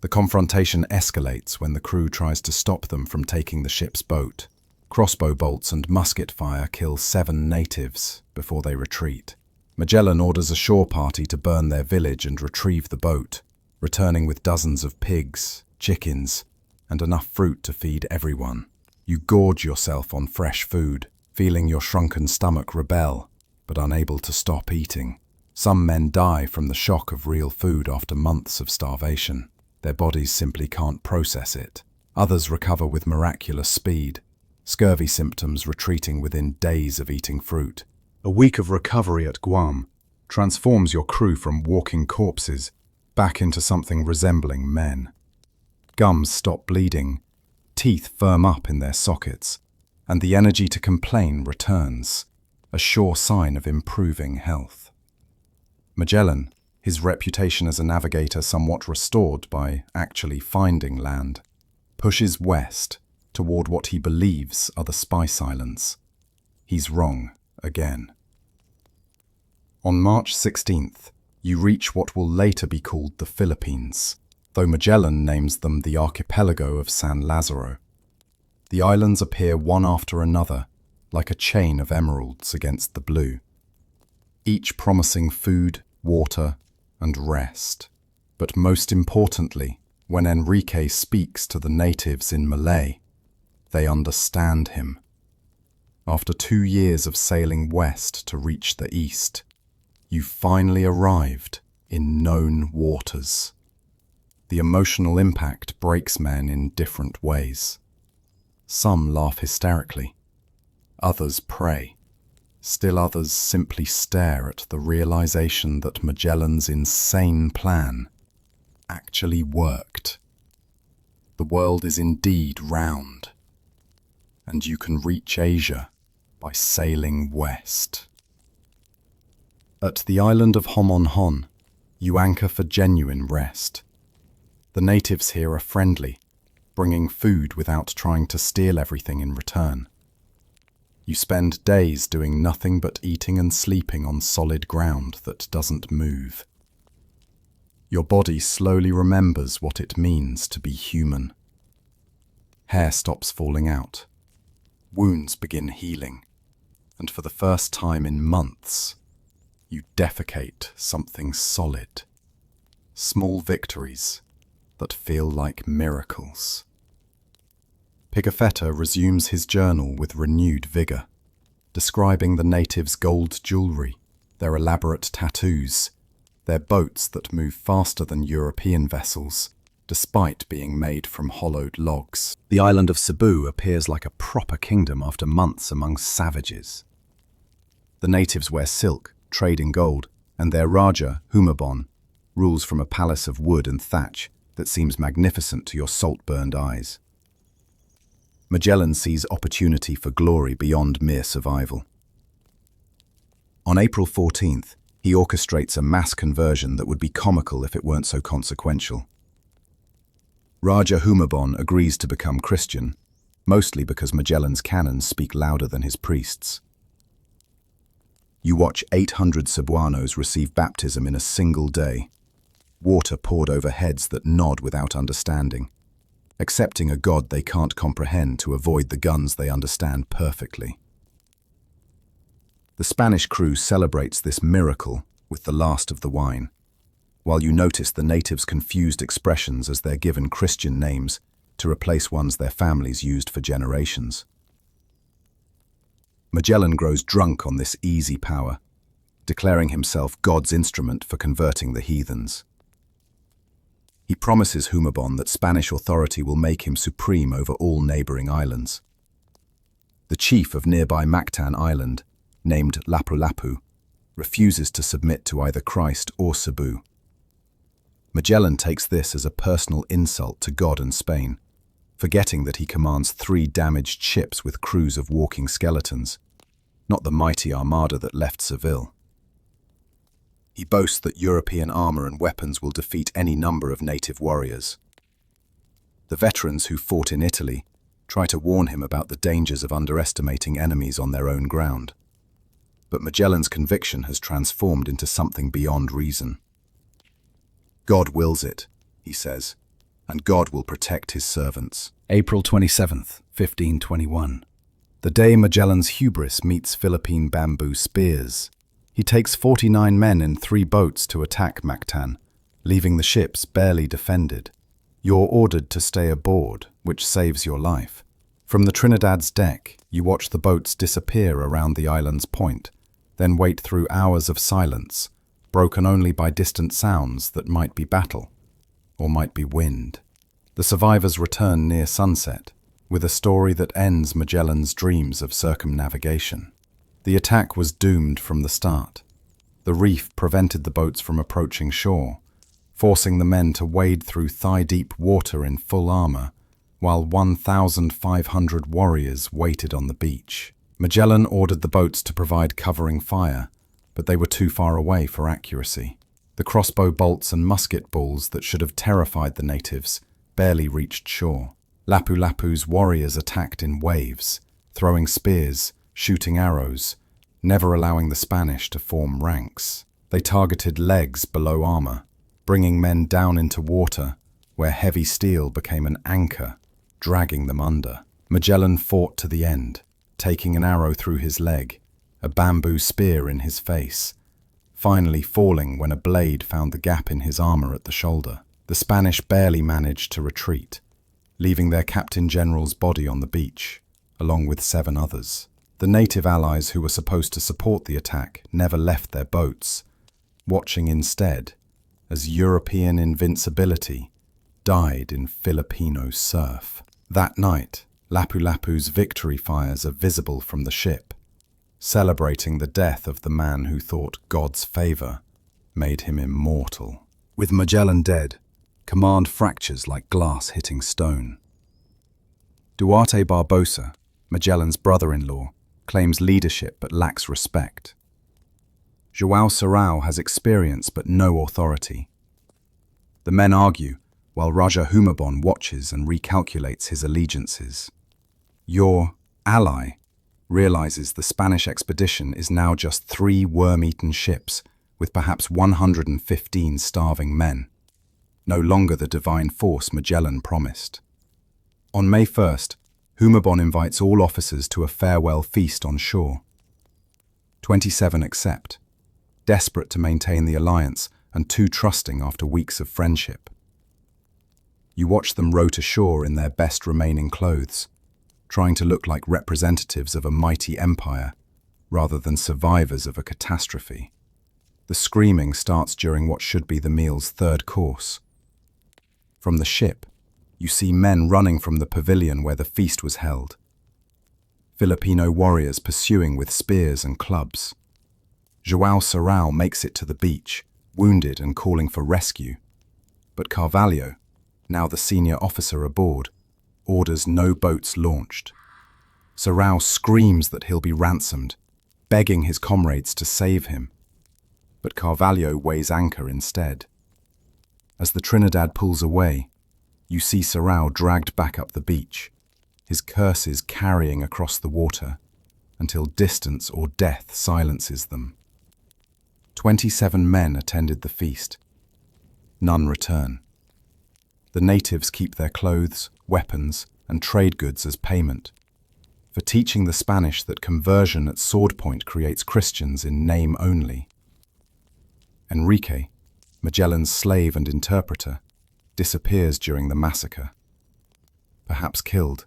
Speaker 2: The confrontation escalates when the crew tries to stop them from taking the ship's boat. Crossbow bolts and musket fire kill 7 natives before they retreat. Magellan orders a shore party to burn their village and retrieve the boat, returning with dozens of pigs, chickens, and enough fruit to feed everyone. You gorge yourself on fresh food, feeling your shrunken stomach rebel, but unable to stop eating. Some men die from the shock of real food after months of starvation. Their bodies simply can't process it. Others recover with miraculous speed, scurvy symptoms retreating within days of eating fruit. A week of recovery at Guam transforms your crew from walking corpses back into something resembling men. Gums stop bleeding, teeth firm up in their sockets, and the energy to complain returns, a sure sign of improving health. Magellan, his reputation as a navigator somewhat restored by actually finding land, pushes west toward what he believes are the Spice Islands. He's wrong again. On March 16th, you reach what will later be called the Philippines, though Magellan names them the archipelago of San Lazaro. The islands appear one after another, like a chain of emeralds against the blue, each promising food, water, and rest. But most importantly, When Enrique speaks to the natives in Malay, they understand him. After 2 years of sailing west to reach the east, you finally arrived in known waters. The emotional impact breaks men in different ways. Some laugh hysterically, others pray, still others simply stare at the realization that Magellan's insane plan actually worked. The world is indeed round, and you can reach Asia by sailing west. At the island of Homonhon, you anchor for genuine rest. The natives here are friendly, bringing food without trying to steal everything in return. You spend days doing nothing but eating and sleeping on solid ground that doesn't move. Your body slowly remembers what it means to be human. Hair stops falling out. Wounds begin healing. And for the first time in months, you defecate something solid. Small victories that feel like miracles. Pigafetta resumes his journal with renewed vigor, describing the natives' gold jewelry, their elaborate tattoos, their boats that move faster than European vessels, despite being made from hollowed logs. The island of Cebu appears like a proper kingdom after months among savages. The natives wear silk, trade in gold, and their Raja, Humabon, rules from a palace of wood and thatch that seems magnificent to your salt-burned eyes. Magellan sees opportunity for glory beyond mere survival. On April 14th, he orchestrates a mass conversion that would be comical if it weren't so consequential. Raja Humabon agrees to become Christian, mostly because Magellan's canons speak louder than his priests. You watch 800 Cebuanos receive baptism in a single day, water poured over heads that nod without understanding, accepting a God they can't comprehend to avoid the guns they understand perfectly. The Spanish crew celebrates this miracle with the last of the wine, while you notice the natives' confused expressions as they're given Christian names to replace ones their families used for generations. Magellan grows drunk on this easy power, declaring himself God's instrument for converting the heathens. He promises Humabon that Spanish authority will make him supreme over all neighboring islands. The chief of nearby Mactan Island, named Lapu-Lapu, refuses to submit to either Christ or Cebu. Magellan takes this as a personal insult to God and Spain, forgetting that he commands 3 damaged ships with crews of walking skeletons, not the mighty armada that left Seville. He boasts that European armor and weapons will defeat any number of native warriors. The veterans who fought in Italy try to warn him about the dangers of underestimating enemies on their own ground. But Magellan's conviction has transformed into something beyond reason. God wills it, he says, and God will protect his servants. April 27th, 1521. The day Magellan's hubris meets Philippine bamboo spears. He takes 49 men in 3 boats to attack Mactan, leaving the ships barely defended. You're ordered to stay aboard, which saves your life. From the Trinidad's deck, you watch the boats disappear around the island's point, then wait through hours of silence, broken only by distant sounds that might be battle, or might be wind. The survivors return near sunset, with a story that ends Magellan's dreams of circumnavigation. The attack was doomed from the start. The reef prevented the boats from approaching shore, forcing the men to wade through thigh-deep water in full armor, while 1,500 warriors waited on the beach. Magellan ordered the boats to provide covering fire, but they were too far away for accuracy. The crossbow bolts and musket balls that should have terrified the natives barely reached shore. Lapu-Lapu's warriors attacked in waves, throwing spears, shooting arrows, never allowing the Spanish to form ranks. They targeted legs below armor, bringing men down into water, where heavy steel became an anchor, dragging them under. Magellan fought to the end, taking an arrow through his leg, a bamboo spear in his face, finally falling when a blade found the gap in his armor at the shoulder. The Spanish barely managed to retreat, leaving their Captain General's body on the beach, along with 7 others. The native allies who were supposed to support the attack never left their boats, watching instead as European invincibility died in Filipino surf. That night, Lapu-Lapu's victory fires are visible from the ship, celebrating the death of the man who thought God's favor made him immortal. With Magellan dead, command fractures like glass hitting stone. Duarte Barbosa, Magellan's brother-in-law, claims leadership but lacks respect. João Serrao has experience but no authority. The men argue, while Raja Humabon watches and recalculates his allegiances. Your ally realizes the Spanish expedition is now just 3 worm-eaten ships with perhaps 115 starving men, no longer the divine force Magellan promised. On May 1st, Humabon invites all officers to a farewell feast on shore. 27 accept, desperate to maintain the alliance and too trusting after weeks of friendship. You watch them row to shore in their best remaining clothes, trying to look like representatives of a mighty empire rather than survivors of a catastrophe. The screaming starts during what should be the meal's 3rd course. From the ship, you see men running from the pavilion where the feast was held. Filipino warriors pursuing with spears and clubs. João Serrao makes it to the beach, wounded and calling for rescue. But Carvalho, now the senior officer aboard, orders no boats launched. Serrao screams that he'll be ransomed, begging his comrades to save him. But Carvalho weighs anchor instead. As the Trinidad pulls away, you see Serrao dragged back up the beach, his curses carrying across the water, until distance or death silences them. 27 men attended the feast. None return. The natives keep their clothes, weapons, and trade goods as payment, for teaching the Spanish that conversion at sword point creates Christians in name only. Enrique, Magellan's slave and interpreter, disappears during the massacre. Perhaps killed,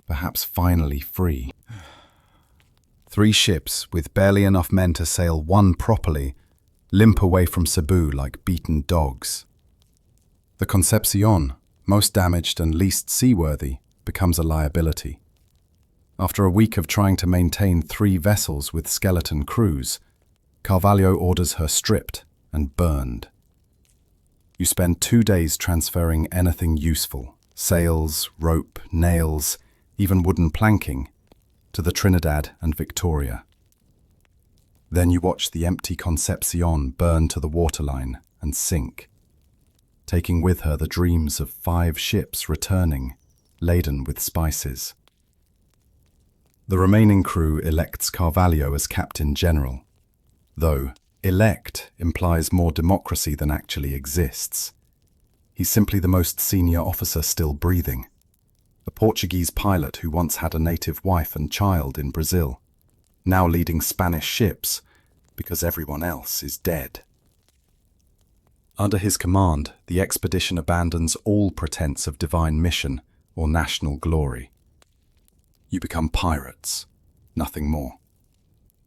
Speaker 2: perhaps finally free. 3 ships, with barely enough men to sail one properly, limp away from Cebu like beaten dogs. The Concepcion, most damaged and least seaworthy, becomes a liability. After a week of trying to maintain 3 vessels with skeleton crews, Carvalho orders her stripped and burned. You spend 2 days transferring anything useful, sails, rope, nails, even wooden planking, to the Trinidad and Victoria. Then you watch the empty Concepcion burn to the waterline and sink, taking with her the dreams of 5 ships returning, laden with spices. The remaining crew elects Carvalho as Captain General, though elect implies more democracy than actually exists. He's simply the most senior officer still breathing, a Portuguese pilot who once had a native wife and child in Brazil, now leading Spanish ships because everyone else is dead. Under his command, the expedition abandons all pretense of divine mission or national glory. You become pirates, nothing more.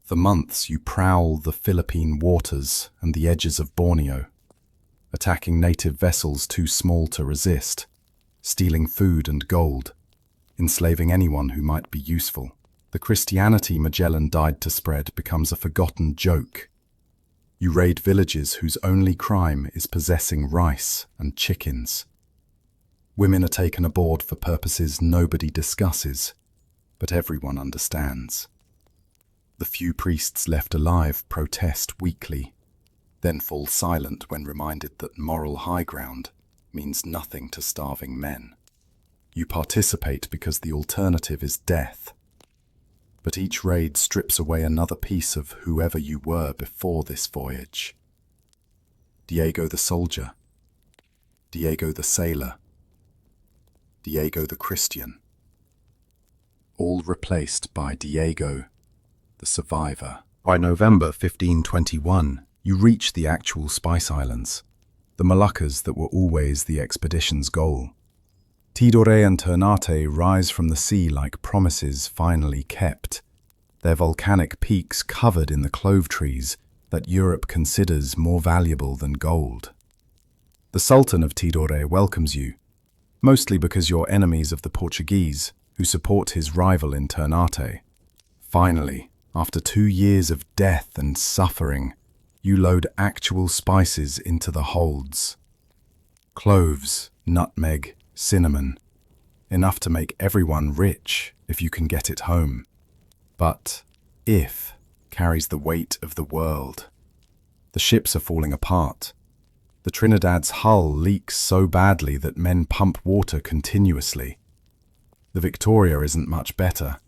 Speaker 2: For months you prowl the Philippine waters and the edges of Borneo, attacking native vessels too small to resist, stealing food and gold, enslaving anyone who might be useful. The Christianity Magellan died to spread becomes a forgotten joke. You raid villages whose only crime is possessing rice and chickens. Women are taken aboard for purposes nobody discusses, but everyone understands. The few priests left alive protest weakly, then fall silent when reminded that moral high ground means nothing to starving men. You participate because the alternative is death. But each raid strips away another piece of whoever you were before this voyage. Diego the soldier, Diego the sailor, Diego the Christian. All replaced by Diego the survivor. By November 1521, you reach the actual Spice Islands. the Moluccas that were always the expedition's goal. Tidore and Ternate rise from the sea like promises finally kept, their volcanic peaks covered in the clove trees that Europe considers more valuable than gold. The Sultan of Tidore welcomes you, mostly because you're enemies of the Portuguese, who support his rival in Ternate. Finally, after 2 years of death and suffering, you load actual spices into the holds. Cloves, nutmeg, cinnamon. Enough to make everyone rich if you can get it home. But if carries the weight of the world. The ships are falling apart. The Trinidad's hull leaks so badly that men pump water continuously. The Victoria isn't much better.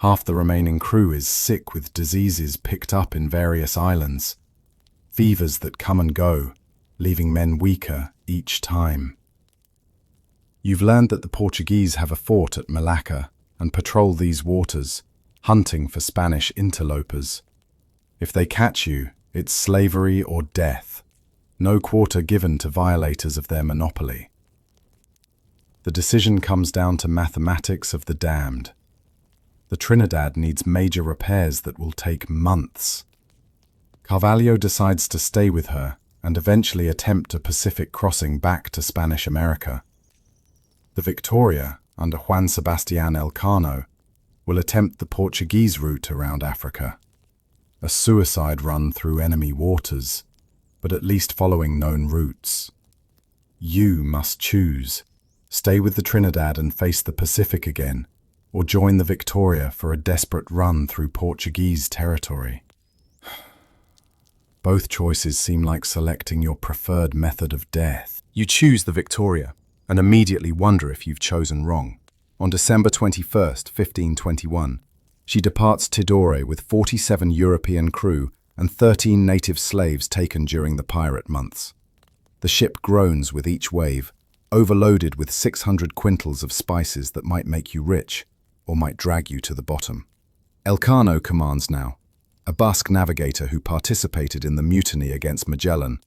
Speaker 2: Half the remaining crew is sick with diseases picked up in various islands. Fevers that come and go, leaving men weaker each time. You've learned that the Portuguese have a fort at Malacca and patrol these waters, hunting for Spanish interlopers. If they catch you, it's slavery or death. No quarter given to violators of their monopoly. The decision comes down to mathematics of the damned. The Trinidad needs major repairs that will take months. Carvalho decides to stay with her and eventually attempt a Pacific crossing back to Spanish America. The Victoria, under Juan Sebastián Elcano, will attempt the Portuguese route around Africa. A suicide run through enemy waters, but at least following known routes. You must choose. Stay with the Trinidad and face the Pacific again, or join the Victoria for a desperate run through Portuguese territory. Both choices seem like selecting your preferred method of death. You choose the Victoria, and immediately wonder if you've chosen wrong. On December 21st, 1521, she departs Tidore with 47 European crew and 13 native slaves taken during the pirate months. The ship groans with each wave, overloaded with 600 quintals of spices that might make you rich, or might drag you to the bottom. Elcano commands now, a Basque navigator who participated in the mutiny against Magellan,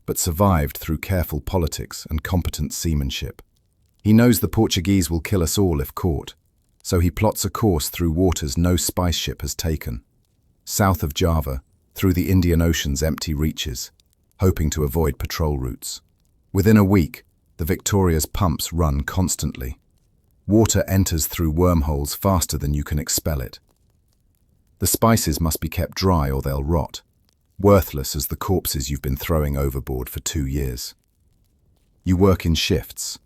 Speaker 2: but survived through careful politics and competent seamanship. He knows the Portuguese will kill us all if caught, so he plots a course through waters no spice ship has taken, south of Java, through the Indian Ocean's empty reaches, hoping to avoid patrol routes. Within a week, the Victoria's pumps run constantly. Water enters through wormholes faster than you can expel it. The spices must be kept dry or they'll rot, worthless as the corpses you've been throwing overboard for 2 years. You work in shifts,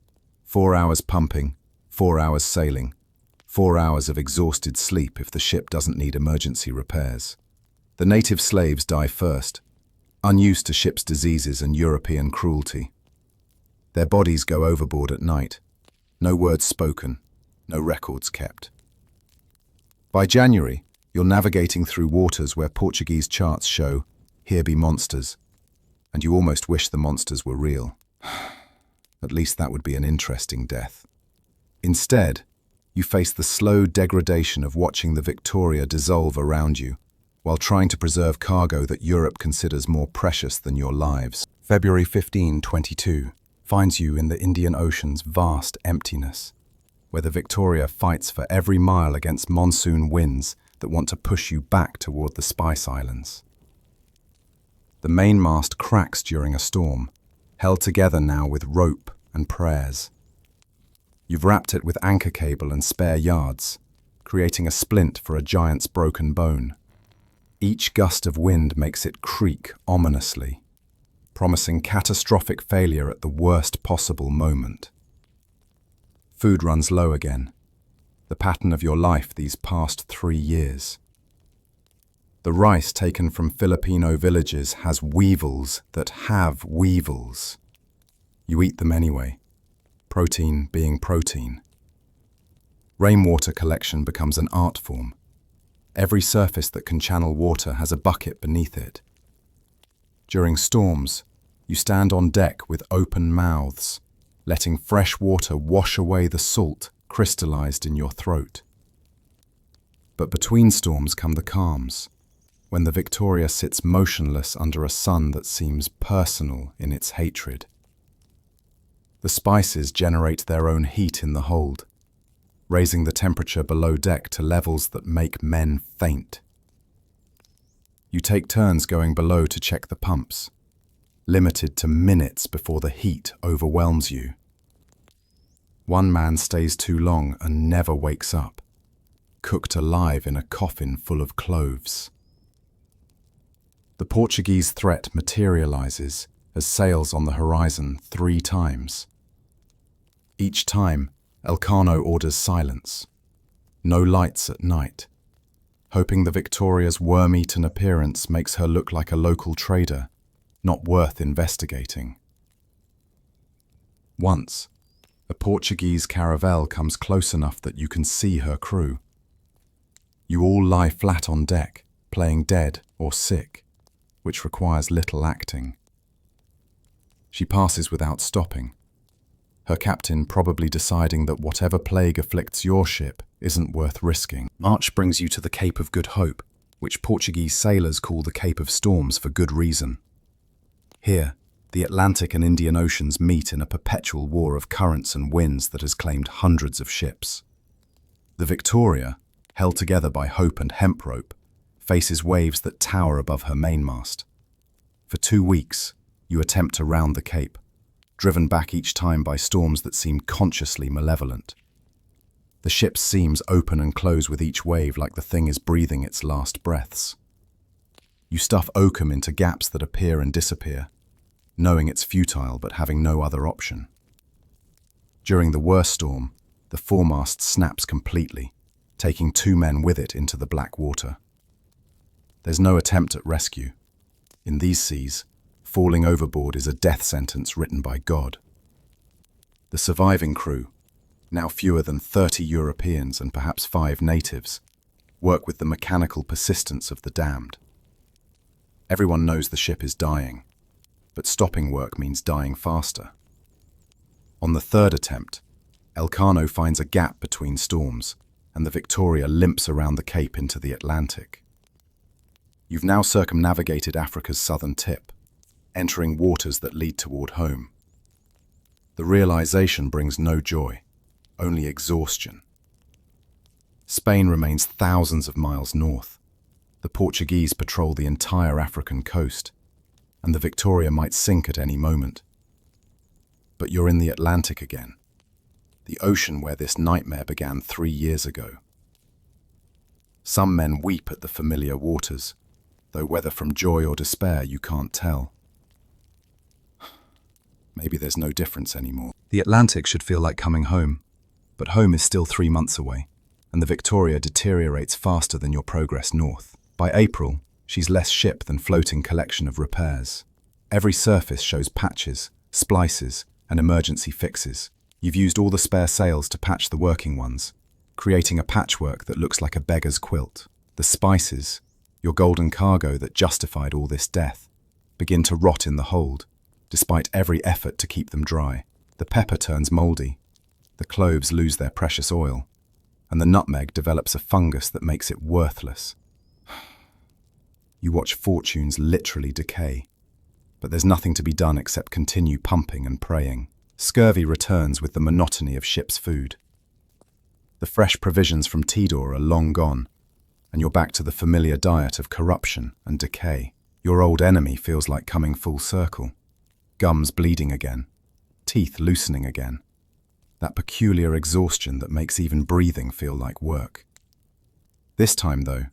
Speaker 2: 4 hours pumping, 4 hours sailing, 4 hours of exhausted sleep if the ship doesn't need emergency repairs. The native slaves die first, unused to ship's diseases and European cruelty. Their bodies go overboard at night, no words spoken, no records kept. By January, you're navigating through waters where Portuguese charts show, "Here be monsters," and you almost wish the monsters were real. At least that would be an interesting death. Instead, you face the slow degradation of watching the Victoria dissolve around you, while trying to preserve cargo that Europe considers more precious than your lives. February 1522 finds you in the Indian Ocean's vast emptiness, where the Victoria fights for every mile against monsoon winds that want to push you back toward the Spice Islands. The mainmast cracks during a storm, held together now with rope and prayers. You've wrapped it with anchor cable and spare yards, creating a splint for a giant's broken bone. Each gust of wind makes it creak ominously, promising catastrophic failure at the worst possible moment. Food runs low again, the pattern of your life these past 3 years. The rice taken from Filipino villages has weevils that have weevils. You eat them anyway, protein being protein. Rainwater collection becomes an art form. Every surface that can channel water has a bucket beneath it. During storms, you stand on deck with open mouths, letting fresh water wash away the salt crystallized in your throat. But between storms come the calms. when the Victoria sits motionless under a sun that seems personal in its hatred. The spices generate their own heat in the hold, raising the temperature below deck to levels that make men faint. You take turns going below to check the pumps, limited to minutes before the heat overwhelms you. One man stays too long and never wakes up, cooked alive in a coffin full of cloves. The Portuguese threat materializes as sails on the horizon 3 times. Each time, Elcano orders silence. No lights at night, hoping the Victoria's worm-eaten appearance makes her look like a local trader, not worth investigating. Once, a Portuguese caravel comes close enough that you can see her crew. You all lie flat on deck, playing dead or sick, which requires little acting. She passes without stopping, her captain probably deciding that whatever plague afflicts your ship isn't worth risking. March brings you to the Cape of Good Hope, which Portuguese sailors call the Cape of Storms for good reason. Here, the Atlantic and Indian Oceans meet in a perpetual war of currents and winds that has claimed hundreds of ships. The Victoria, held together by hope and hemp rope, faces waves that tower above her mainmast. For 2 weeks, you attempt to round the Cape, driven back each time by storms that seem consciously malevolent. The ship's seams open and close with each wave like the thing is breathing its last breaths. You stuff oakum into gaps that appear and disappear, knowing it's futile but having no other option. During the worst storm, the foremast snaps completely, taking 2 men with it into the black water. There's no attempt at rescue. In these seas, falling overboard is a death sentence written by God. The surviving crew, now fewer than 30 Europeans and perhaps 5 natives, work with the mechanical persistence of the damned. Everyone knows the ship is dying, but stopping work means dying faster. On the 3rd attempt, Elcano finds a gap between storms, and the Victoria limps around the Cape into the Atlantic. You've now circumnavigated Africa's southern tip, entering waters that lead toward home. The realization brings no joy, only exhaustion. Spain remains thousands of miles north. The Portuguese patrol the entire African coast, and the Victoria might sink at any moment. But you're in the Atlantic again, the ocean where this nightmare began 3 years ago. Some men weep at the familiar waters, though whether from joy or despair you can't tell. Maybe there's no difference anymore. The Atlantic should feel like coming home, but home is still 3 months away, and the Victoria deteriorates faster than your progress north. By April, she's less ship than floating collection of repairs. Every surface shows patches, splices, and emergency fixes. You've used all the spare sails to patch the working ones, creating a patchwork that looks like a beggar's quilt. The spices, your golden cargo that justified all this death, begin to rot in the hold, despite every effort to keep them dry. The pepper turns mouldy, the cloves lose their precious oil, and the nutmeg develops a fungus that makes it worthless. You watch fortunes literally decay, but there's nothing to be done except continue pumping and praying. Scurvy returns with the monotony of ship's food. The fresh provisions from Tidor are long gone, and you're back to the familiar diet of corruption and decay. Your old enemy feels like coming full circle. Gums bleeding again, teeth loosening again. That peculiar exhaustion that makes even breathing feel like work. This time, though,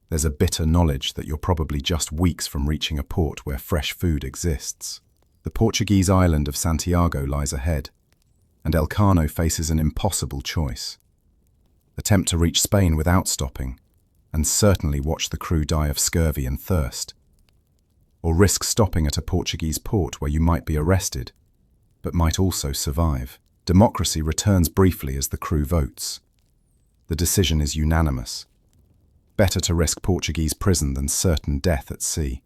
Speaker 2: there's a bitter knowledge that you're probably just weeks from reaching a port where fresh food exists. The Portuguese island of Santiago lies ahead, and Elcano faces an impossible choice. Attempt to reach Spain without stopping, and certainly watch the crew die of scurvy and thirst. Or risk stopping at a Portuguese port where you might be arrested, but might also survive. Democracy returns briefly as the crew votes. The decision is unanimous. Better to risk Portuguese prison than certain death at sea.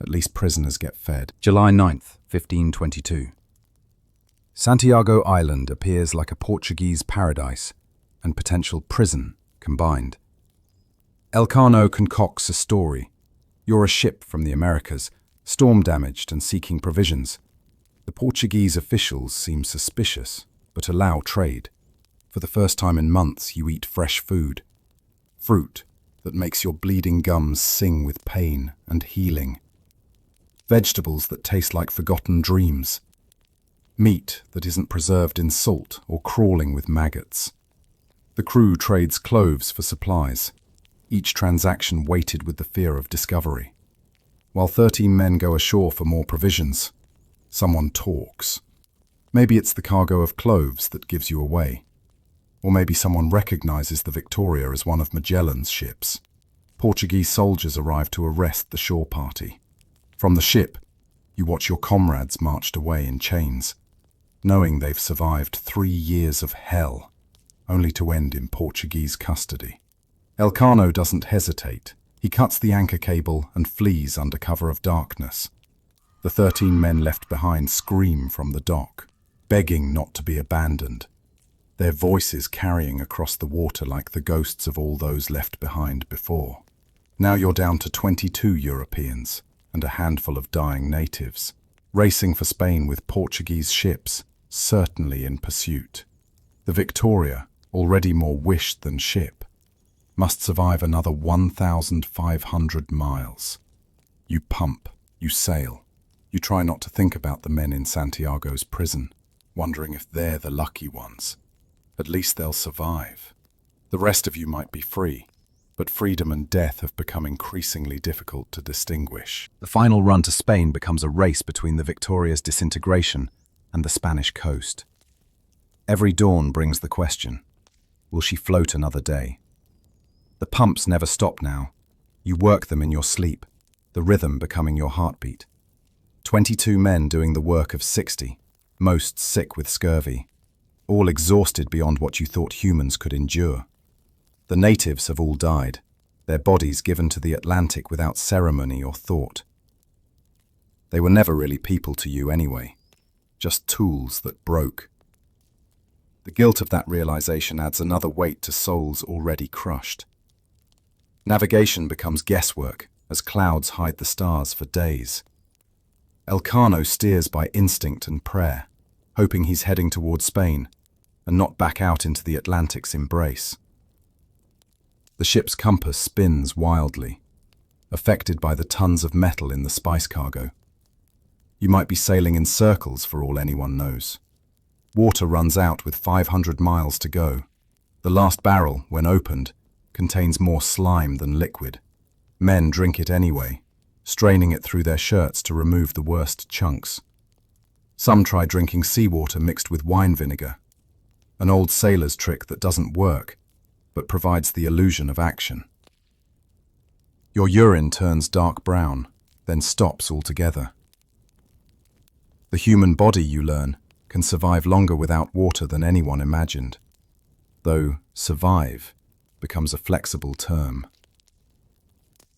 Speaker 2: At least prisoners get fed. July 9th, 1522. Santiago Island appears like a Portuguese paradise and potential prison combined. Elcano concocts a story. You're a ship from the Americas, storm-damaged and seeking provisions. The Portuguese officials seem suspicious, but allow trade. For the first time in months, you eat fresh food. Fruit that makes your bleeding gums sing with pain and healing. Vegetables that taste like forgotten dreams. Meat that isn't preserved in salt or crawling with maggots. The crew trades cloves for supplies, each transaction weighted with the fear of discovery. While 13 men go ashore for more provisions, someone talks. Maybe it's the cargo of cloves that gives you away. Or maybe someone recognizes the Victoria as one of Magellan's ships. Portuguese soldiers arrive to arrest the shore party. From the ship, you watch your comrades marched away in chains, knowing they've survived 3 years of hell, only to end in Portuguese custody. Elcano doesn't hesitate. He cuts the anchor cable and flees under cover of darkness. The 13 men left behind scream from the dock, begging not to be abandoned, their voices carrying across the water like the ghosts of all those left behind before. Now you're down to 22 Europeans and a handful of dying natives, racing for Spain with Portuguese ships certainly in pursuit. The Victoria, already more wish than ship, must survive another 1,500 miles. You pump, you sail, you try not to think about the men in Santiago's prison, wondering if they're the lucky ones. At least they'll survive. The rest of you might be free, but freedom and death have become increasingly difficult to distinguish. The final run to Spain becomes a race between the Victoria's disintegration and the Spanish coast. Every dawn brings the question, will she float another day? The pumps never stop now. You work them in your sleep, the rhythm becoming your heartbeat. 22 men doing the work of 60, most sick with scurvy, all exhausted beyond what you thought humans could endure. The natives have all died, their bodies given to the Atlantic without ceremony or thought. They were never really people to you anyway, just tools that broke. The guilt of that realization adds another weight to souls already crushed. Navigation becomes guesswork as clouds hide the stars for days. Elcano steers by instinct and prayer, hoping he's heading toward Spain and not back out into the Atlantic's embrace. The ship's compass spins wildly, affected by the tons of metal in the spice cargo. You might be sailing in circles for all anyone knows. Water runs out with 500 miles to go. The last barrel, when opened, contains more slime than liquid. Men drink it anyway, straining it through their shirts to remove the worst chunks. Some try drinking seawater mixed with wine vinegar, an old sailor's trick that doesn't work, but provides the illusion of action. Your urine turns dark brown, then stops altogether. The human body, you learn, can survive longer without water than anyone imagined, though survive becomes a flexible term.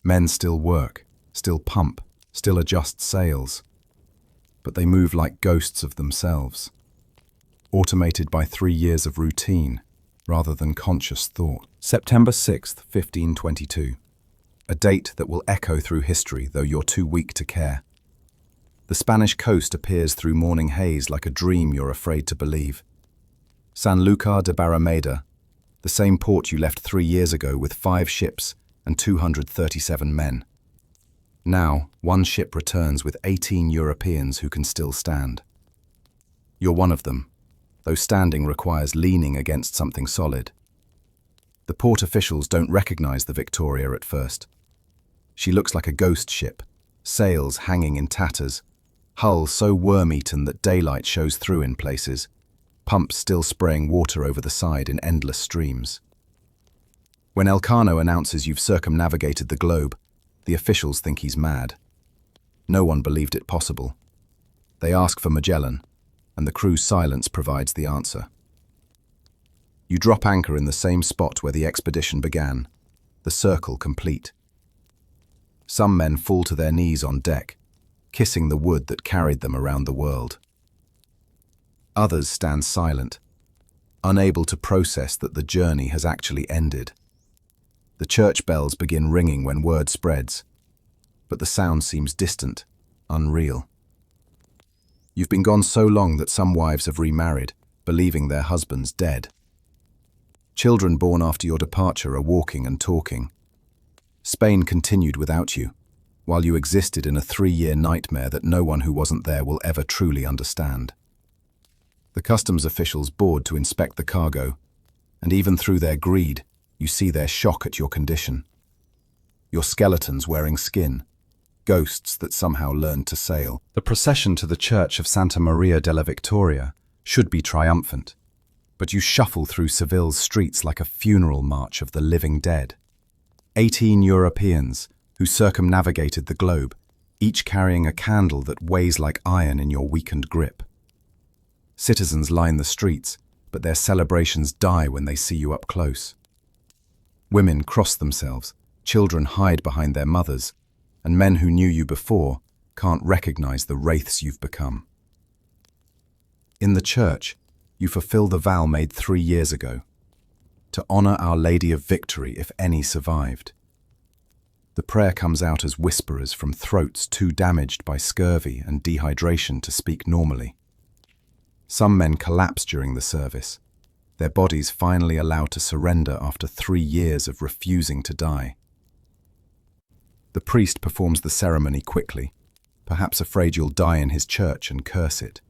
Speaker 2: Men still work, still pump, still adjust sails, but they move like ghosts of themselves, automated by 3 years of routine rather than conscious thought. September 6th, 1522, a date that will echo through history, though you're too weak to care. The Spanish coast appears through morning haze like a dream you're afraid to believe. Sanlúcar de Barrameda, the same port you left 3 years ago with 5 ships and 237 men. Now, 1 ship returns with 18 Europeans who can still stand. You're one of them, though standing requires leaning against something solid. The port officials don't recognize the Victoria at first. She looks like a ghost ship, sails hanging in tatters, hull so worm-eaten that daylight shows through in places, pumps still spraying water over the side in endless streams. When Elcano announces you've circumnavigated the globe, the officials think he's mad. No one believed it possible. They ask for Magellan, and the crew's silence provides the answer. You drop anchor in the same spot where the expedition began, the circle complete. Some men fall to their knees on deck, kissing the wood that carried them around the world. Others stand silent, unable to process that the journey has actually ended. The church bells begin ringing when word spreads, but the sound seems distant, unreal. You've been gone so long that some wives have remarried, believing their husbands dead. Children born after your departure are walking and talking. Spain continued without you, while you existed in a 3-year nightmare that no one who wasn't there will ever truly understand. The customs officials board to inspect the cargo, and even through their greed, you see their shock at your condition. Your skeletons wearing skin, ghosts that somehow learned to sail. The procession to the church of Santa Maria della Victoria should be triumphant, but you shuffle through Seville's streets like a funeral march of the living dead. 18 Europeans who circumnavigated the globe, each carrying a candle that weighs like iron in your weakened grip. Citizens line the streets, but their celebrations die when they see you up close. Women cross themselves, children hide behind their mothers, and men who knew you before can't recognize the wraiths you've become. In the church, you fulfill the vow made 3 years ago, to honor Our Lady of Victory if any survived. The prayer comes out as whisperers from throats too damaged by scurvy and dehydration to speak normally. Some men collapse during the service, their bodies finally allowed to surrender after 3 years of refusing to die. The priest performs the ceremony quickly, perhaps afraid you'll die in his church and curse it.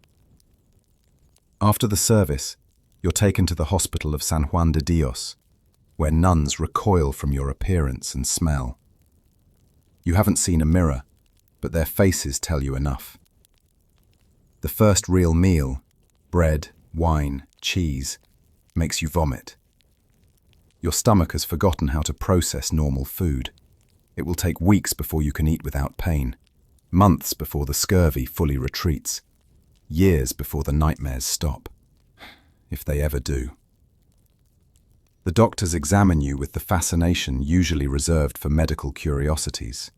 Speaker 2: After the service, you're taken to the hospital of San Juan de Dios, where nuns recoil from your appearance and smell. You haven't seen a mirror, but their faces tell you enough. The first real meal, bread, wine, cheese, makes you vomit. Your stomach has forgotten how to process normal food. It will take weeks before you can eat without pain, months before the scurvy fully retreats, years before the nightmares stop, if they ever do. The doctors examine you with the fascination usually reserved for medical curiosities.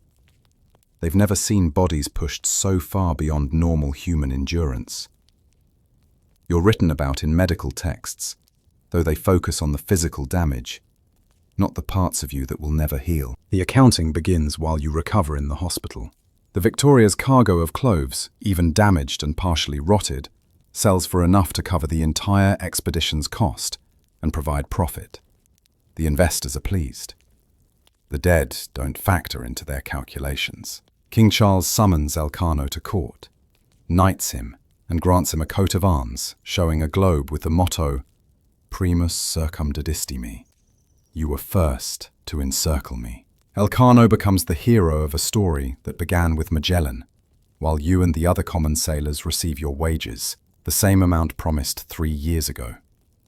Speaker 2: They've never seen bodies pushed so far beyond normal human endurance. You're written about in medical texts, though they focus on the physical damage, not the parts of you that will never heal. The accounting begins while you recover in the hospital. The Victoria's cargo of cloves, even damaged and partially rotted, sells for enough to cover the entire expedition's cost and provide profit. The investors are pleased. The dead don't factor into their calculations. King Charles summons Elcano to court, knights him, and grants him a coat of arms showing a globe with the motto, Primus circumdedisci me. You were first to encircle me. Elcano becomes the hero of a story that began with Magellan, while you and the other common sailors receive your wages, the same amount promised 3 years ago,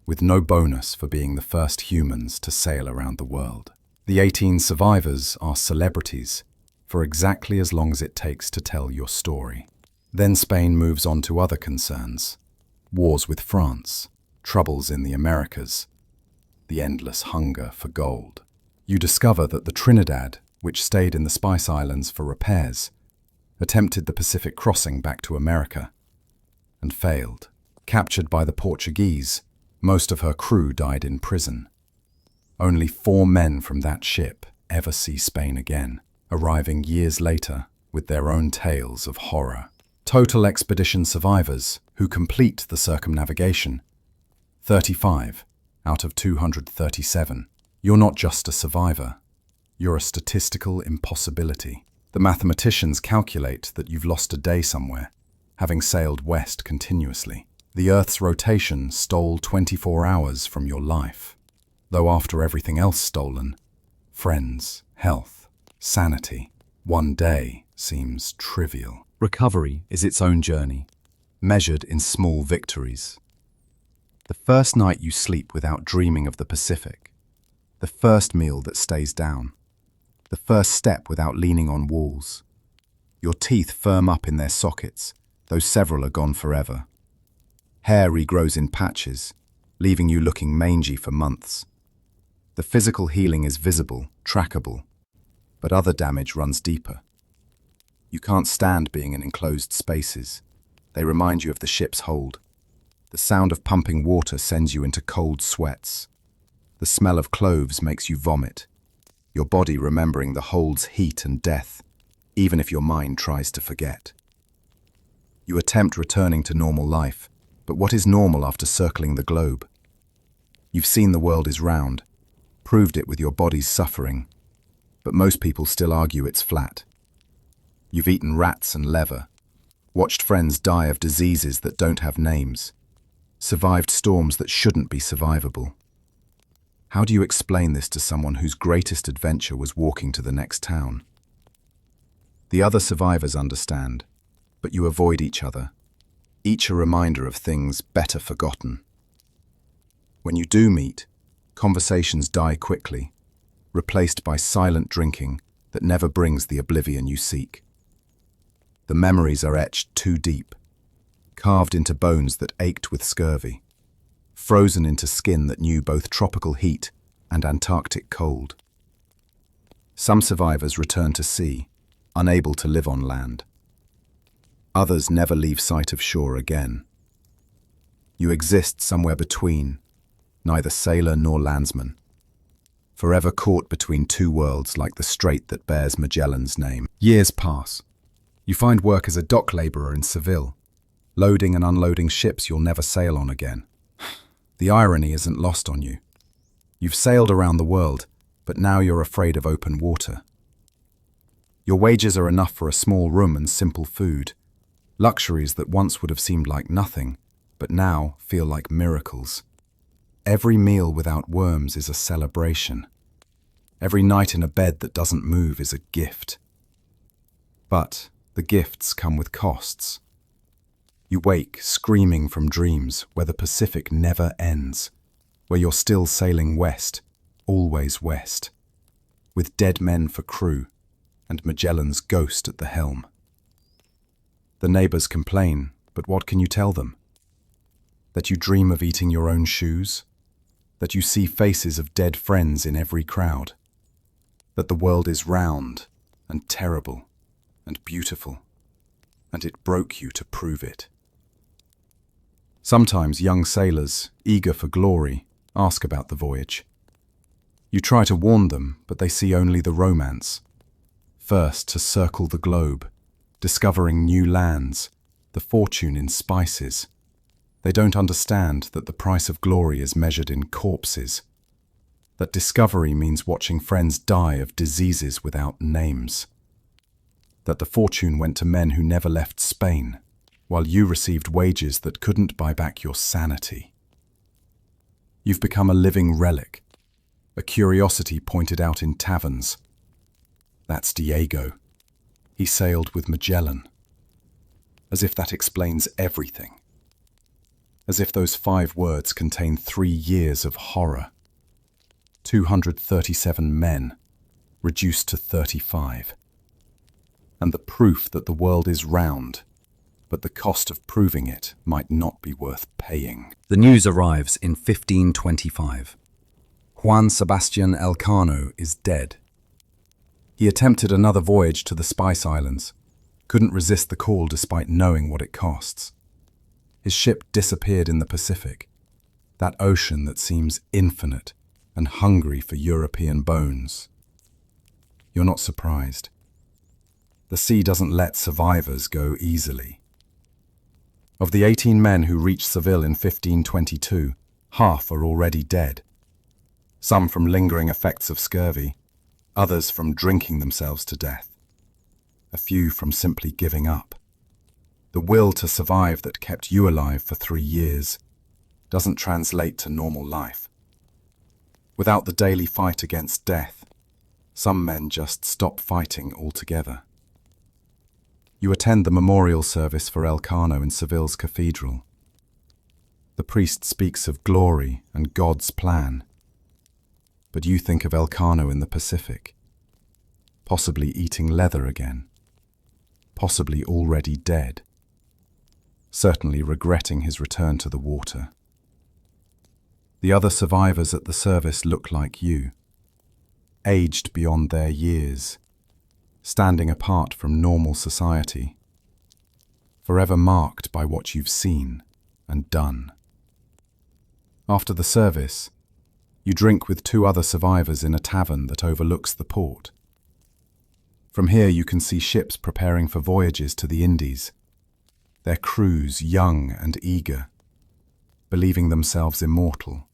Speaker 2: with no bonus for being the first humans to sail around the world. The 18 survivors are celebrities for exactly as long as it takes to tell your story. Then Spain moves on to other concerns: wars with France, troubles in the Americas, the endless hunger for gold. You discover that the Trinidad, which stayed in the Spice Islands for repairs, attempted the Pacific crossing back to America and failed. Captured by the Portuguese, most of her crew died in prison. Only 4 men from that ship ever see Spain again, arriving years later with their own tales of horror. Total expedition survivors who complete the circumnavigation, 35 out of 237. You're not just a survivor, you're a statistical impossibility. The mathematicians calculate that you've lost a day somewhere, having sailed west continuously. The Earth's rotation stole 24 hours from your life, though after everything else stolen, friends, health, sanity, 1 day seems trivial. Recovery is its own journey, measured in small victories. The first night you sleep without dreaming of the Pacific, the first meal that stays down, the first step without leaning on walls. Your teeth firm up in their sockets, though several are gone forever. Hair regrows in patches, leaving you looking mangy for months. The physical healing is visible, trackable, but other damage runs deeper. You can't stand being in enclosed spaces. They remind you of the ship's hold. The sound of pumping water sends you into cold sweats. The smell of cloves makes you vomit. your body remembering the hold's heat and death, even if your mind tries to forget. You attempt returning to normal life, but what is normal after circling the globe? You've seen the world is round, proved it with your body's suffering, but most people still argue it's flat. You've eaten rats and leather, watched friends die of diseases that don't have names, survived storms that shouldn't be survivable. How do you explain this to someone whose greatest adventure was walking to the next town? The other survivors understand, but you avoid each other, each a reminder of things better forgotten. When you do meet, conversations die quickly, replaced by silent drinking that never brings the oblivion you seek. The memories are etched too deep, carved into bones that ached with scurvy, frozen into skin that knew both tropical heat and Antarctic cold. Some survivors return to sea, unable to live on land. Others never leave sight of shore again. You exist somewhere between, neither sailor nor landsman, forever caught between two worlds like the strait that bears Magellan's name. Years pass. You find work as a dock labourer in Seville, loading and unloading ships you'll never sail on again. The irony isn't lost on you. You've sailed around the world, but now you're afraid of open water. Your wages are enough for a small room and simple food, luxuries that once would have seemed like nothing, but now feel like miracles. Every meal without worms is a celebration. Every night in a bed that doesn't move is a gift. But the gifts come with costs. You wake screaming from dreams where the Pacific never ends, where you're still sailing west, always west, with dead men for crew and Magellan's ghost at the helm. The neighbors complain, but what can you tell them? That you dream of eating your own shoes? That you see faces of dead friends in every crowd? That the world is round and terrible and beautiful, and it broke you to prove it. Sometimes young sailors, eager for glory, ask about the voyage. You try to warn them, but they see only the romance. First to circle the globe, discovering new lands, the fortune in spices. They don't understand that the price of glory is measured in corpses, that discovery means watching friends die of diseases without names, that the fortune went to men who never left Spain, while you received wages that couldn't buy back your sanity. You've become a living relic, a curiosity pointed out in taverns. That's Diego. He sailed with Magellan. As if that explains everything. As if those 5 words contain 3 years of horror. 237 men, reduced to 35. And the proof that the world is round, but the cost of proving it might not be worth paying.
Speaker 3: The news arrives in 1525. Juan Sebastian Elcano is dead.
Speaker 1: He attempted another voyage to the Spice Islands, couldn't resist the call despite knowing what it costs. His ship disappeared in the Pacific, that ocean that seems infinite and hungry for European bones. You're not surprised. The sea doesn't let survivors go easily. Of the 18 men who reached Seville in 1522, half are already dead. Some from lingering effects of scurvy, others from drinking themselves to death. A few from simply giving up. The will to survive that kept you alive for 3 years doesn't translate to normal life. Without the daily fight against death, some men just stop fighting altogether. You attend the memorial service for Elcano in Seville's cathedral. The priest speaks of glory and God's plan. But you think of Elcano in the Pacific, possibly eating leather again, possibly already dead, certainly regretting his return to the water. The other survivors at the service look like you, aged beyond their years, standing apart from normal society, forever marked by what you've seen and done. After the service,
Speaker 2: You drink with 2 other survivors in a tavern that overlooks the port. From here you can see ships preparing for voyages to the Indies, their crews young and eager, believing themselves immortal.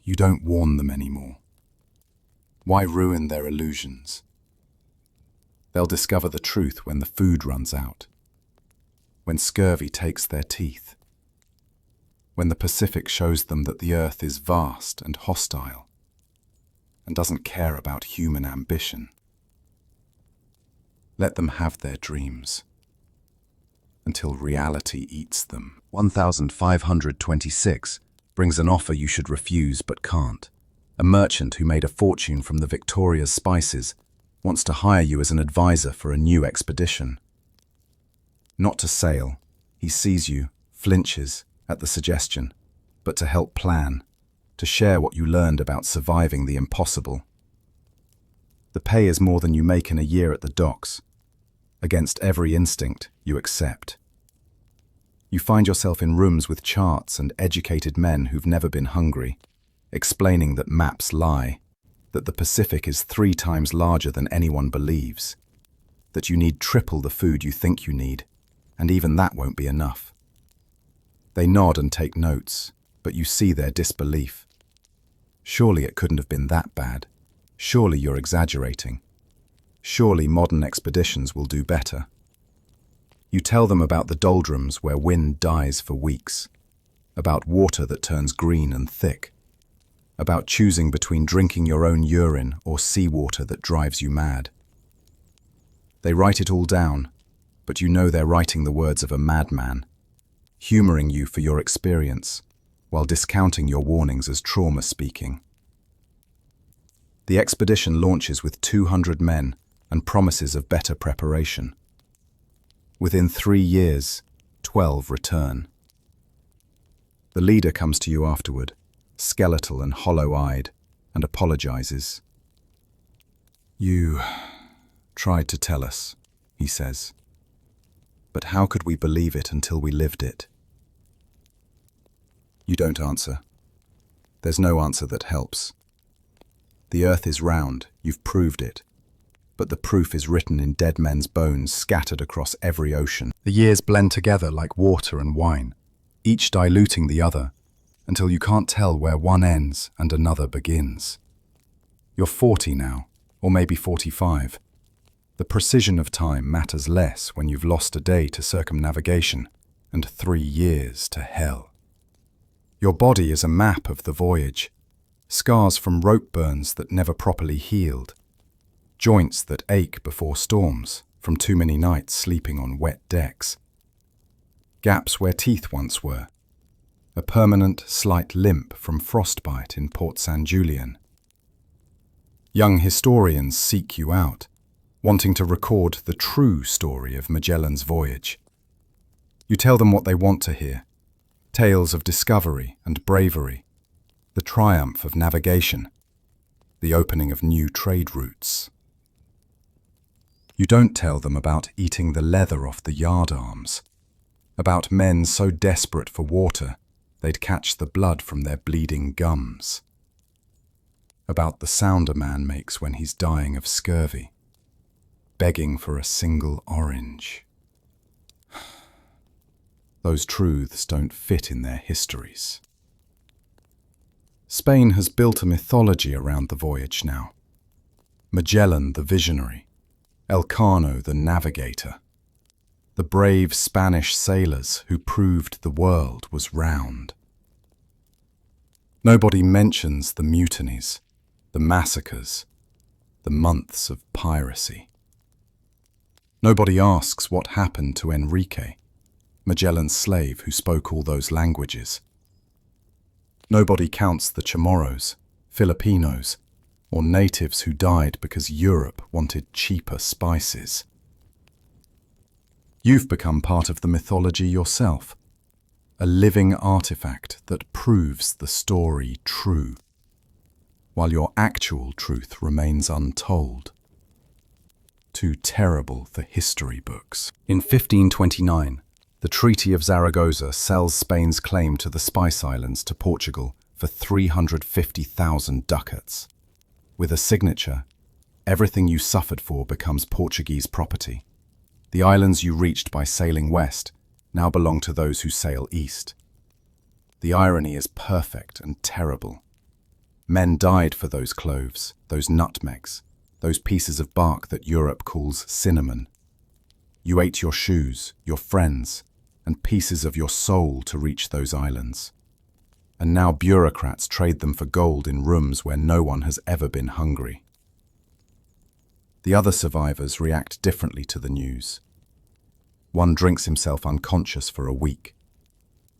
Speaker 2: You don't warn them anymore. Why ruin their illusions? They'll discover the truth when the food runs out, when scurvy takes their teeth, when the Pacific shows them that the Earth is vast and hostile and doesn't care about human ambition. Let them have their dreams until reality eats them.
Speaker 3: 1526 brings an offer you should refuse but can't. A merchant who made a fortune from the Victoria's spices wants to hire you as an advisor for a new expedition. Not to sail, he sees you, flinches at the suggestion, but to help plan, to share what you learned about surviving the impossible. The pay is more than you make in a year at the docks. Against every instinct, you accept. You find yourself in rooms with charts and educated men who've never been hungry, explaining that maps lie, that the Pacific is 3 times larger than anyone believes, that you need triple the food you think you need, and even that won't be enough. They nod and take notes, but you see their disbelief. Surely it couldn't have been that bad. Surely you're exaggerating. Surely modern expeditions will do better. You tell them about the doldrums where wind dies for weeks, about water that turns green and thick, about choosing between drinking your own urine or seawater that drives you mad. They write it all down, but you know they're writing the words of a madman, humoring you for your experience, while discounting your warnings as trauma speaking. The expedition launches with 200 men and promises of better preparation. Within 3 years, 12 return. The leader comes to you afterward, skeletal and hollow-eyed, and apologizes. "You tried to tell us," he says. "But how could we believe it until we lived it?" You don't answer. There's no answer that helps. The Earth is round, you've proved it. But the proof is written in dead men's bones scattered across every ocean. The years blend together like water and wine, each diluting the other, until you can't tell where one ends and another begins. You're 40 now, or maybe 45. The precision of time matters less when you've lost a day to circumnavigation and 3 years to hell. Your body is a map of the voyage, scars from rope burns that never properly healed, joints that ache before storms from too many nights sleeping on wet decks, gaps where teeth once were, a permanent slight limp from frostbite in Port San Julian. Young historians seek you out, wanting to record the true story of Magellan's voyage. You tell them what they want to hear, tales of discovery and bravery, the triumph of navigation, the opening of new trade routes. You don't tell them about eating the leather off the yardarms, about men so desperate for water they'd catch the blood from their bleeding gums, about the sound a man makes when he's dying of scurvy, begging for a single orange. Those truths don't fit in their histories. Spain has built a mythology around the voyage now. Magellan the visionary, Elcano the navigator, the brave Spanish sailors who proved the world was round. Nobody mentions the mutinies, the massacres, the months of piracy. Nobody asks what happened to Enrique, Magellan's slave who spoke all those languages. Nobody counts the Chamorros, Filipinos, or natives who died because Europe wanted cheaper spices. You've become part of the mythology yourself, a living artifact that proves the story true, while your actual truth remains untold. Too terrible for history books. In 1529, the Treaty of Zaragoza sells Spain's claim to the Spice Islands to Portugal
Speaker 2: for 350,000 ducats. With a signature, everything you suffered for becomes Portuguese property. The islands you reached by sailing west now belong to those who sail east. The irony is perfect and terrible. Men died for those cloves, those nutmegs, those pieces of bark that Europe calls cinnamon. You ate your shoes, your friends, and pieces of your soul to reach those islands. And now bureaucrats trade them for gold in rooms where no one has ever been hungry. The other survivors react differently to the news. One drinks himself unconscious for a week.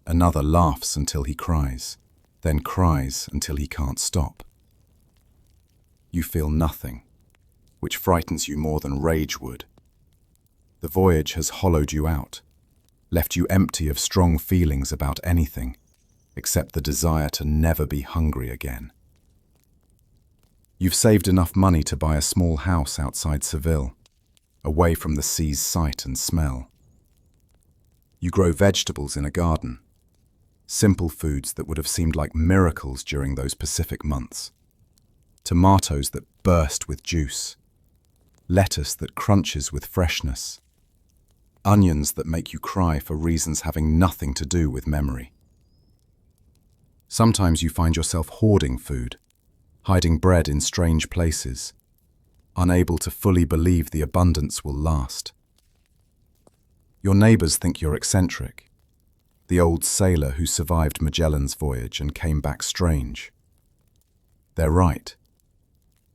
Speaker 2: Another laughs until he cries, then cries until he can't stop. You feel nothing, which frightens you more than rage would. The voyage has hollowed you out, left you empty of strong feelings about anything, except the desire to never be hungry again. You've saved enough money to buy a small house outside Seville, away from the sea's sight and smell. You grow vegetables in a garden, simple foods that would have seemed like miracles during those Pacific months. Tomatoes that burst with juice, lettuce that crunches with freshness, onions that make you cry for reasons having nothing to do with memory. Sometimes you find yourself hoarding food, hiding bread in strange places, unable to fully believe the abundance will last. Your neighbors think you're eccentric, the old sailor who survived Magellan's voyage and came back strange. They're right,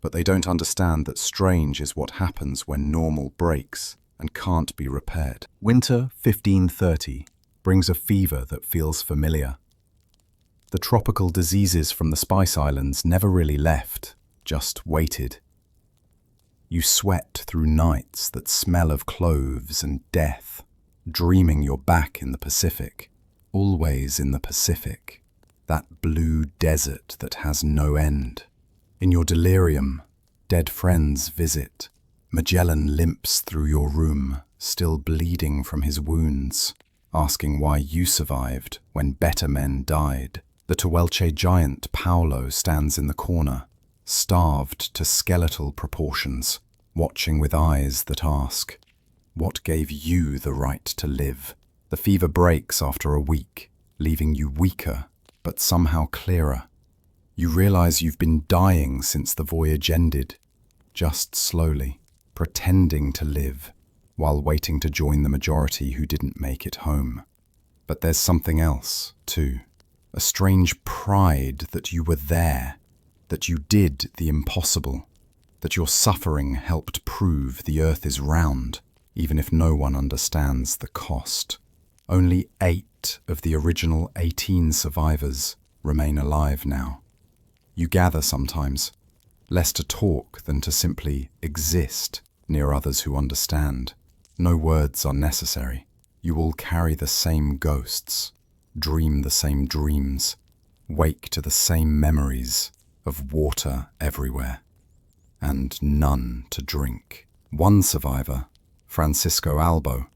Speaker 2: but they don't understand that strange is what happens when normal breaks and can't be repaired. Winter 1530 brings a fever that feels familiar. The tropical diseases from the Spice Islands never really left, just waited. You sweat through nights that smell of cloves and death, dreaming you're back in the Pacific, always in the Pacific, that blue desert that has no end. In your delirium, dead friends visit. Magellan limps through your room, still bleeding from his wounds, asking why you survived when better men died. The Tehuelche giant Paulo stands in the corner, starved to skeletal proportions, watching with eyes that ask, what gave you the right to live? The fever breaks after a week, leaving you weaker, but somehow clearer. You realize you've been dying since the voyage ended, just slowly, pretending to live, while waiting to join the majority who didn't make it home. But there's something else, too. A strange pride that you were there, that you did the impossible, that your suffering helped prove the earth is round, even if no one understands the cost. Only 8 of the original 18 survivors remain alive now. You gather sometimes, less to talk than to simply exist near others who understand. No words are necessary. You all carry the same ghosts, dream the same dreams, wake to the same memories of water everywhere, and none to drink. One survivor, Francisco Albo,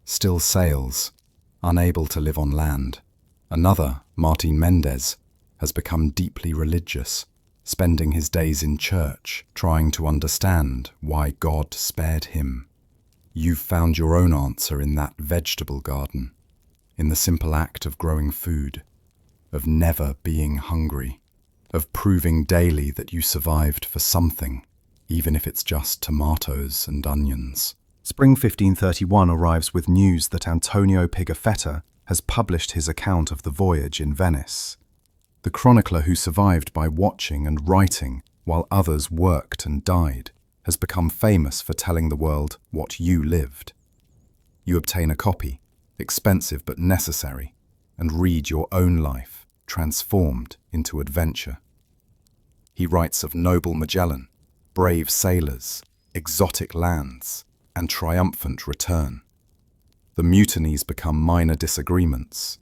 Speaker 2: still sails, unable to live on land. Another, Martin Mendez, has become deeply religious, spending his days in church, trying to understand why God spared him. You've found your own answer in that vegetable garden, in the simple act of growing food, of never being hungry, of proving daily that you survived for something, even if it's just tomatoes and onions. Spring 1531 arrives with news that Antonio Pigafetta has published his account of the voyage in Venice. The chronicler who survived by watching and writing while others worked and died has become famous for telling the world what you lived. You obtain a copy, expensive but necessary, and read your own life transformed into adventure. He writes of noble Magellan, brave sailors, exotic lands, and triumphant return. The mutinies become minor disagreements.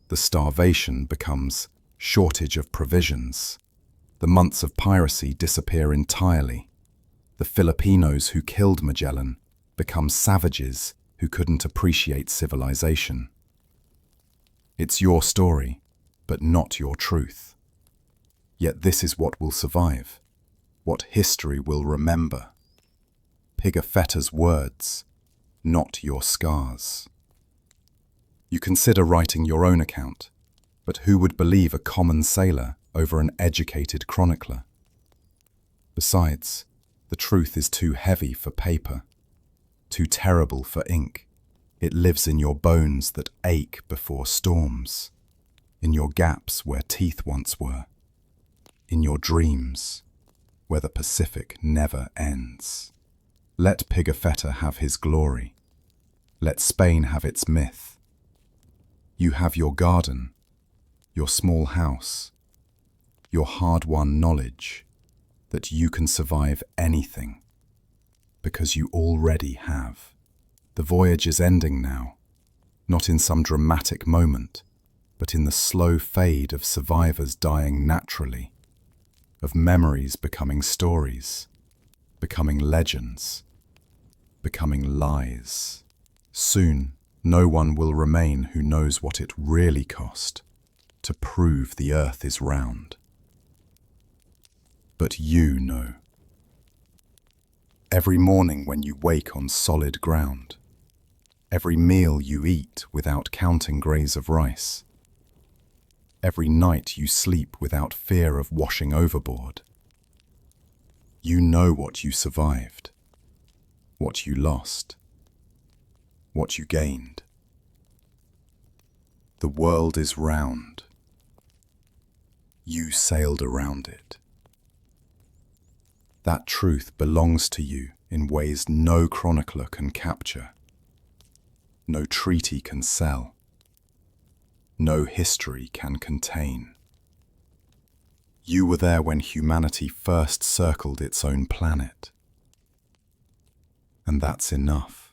Speaker 2: The starvation becomes shortage of provisions. The months of piracy disappear entirely. The Filipinos who killed Magellan become savages who couldn't appreciate civilization. It's your story, but not your truth. Yet this is what will survive, what history will remember. Pigafetta's words, not your scars. You consider writing your own account, but who would believe a common sailor over an educated chronicler? Besides, the truth is too heavy for paper, too terrible for ink. It lives in your bones that ache before storms, in your gaps where teeth once were, in your dreams where the Pacific never ends. Let Pigafetta have his glory. Let Spain have its myth. You have your garden, your small house, your hard-won knowledge that you can survive anything, because you already have. The voyage is ending now, not in some dramatic moment, but in the slow fade of survivors dying naturally, of memories becoming stories, becoming legends, becoming lies. Soon, no one will remain who knows what it really cost to prove the earth is round. But you know. Every morning when you wake on solid ground, every meal you eat without counting grains of rice, every night you sleep without fear of washing overboard, you know what you survived, what you lost, what you gained. The world is round. You sailed around it. That truth belongs to you in ways no chronicler can capture, no treaty can sell, no history can contain. You were there when humanity first circled its own planet. And that's enough.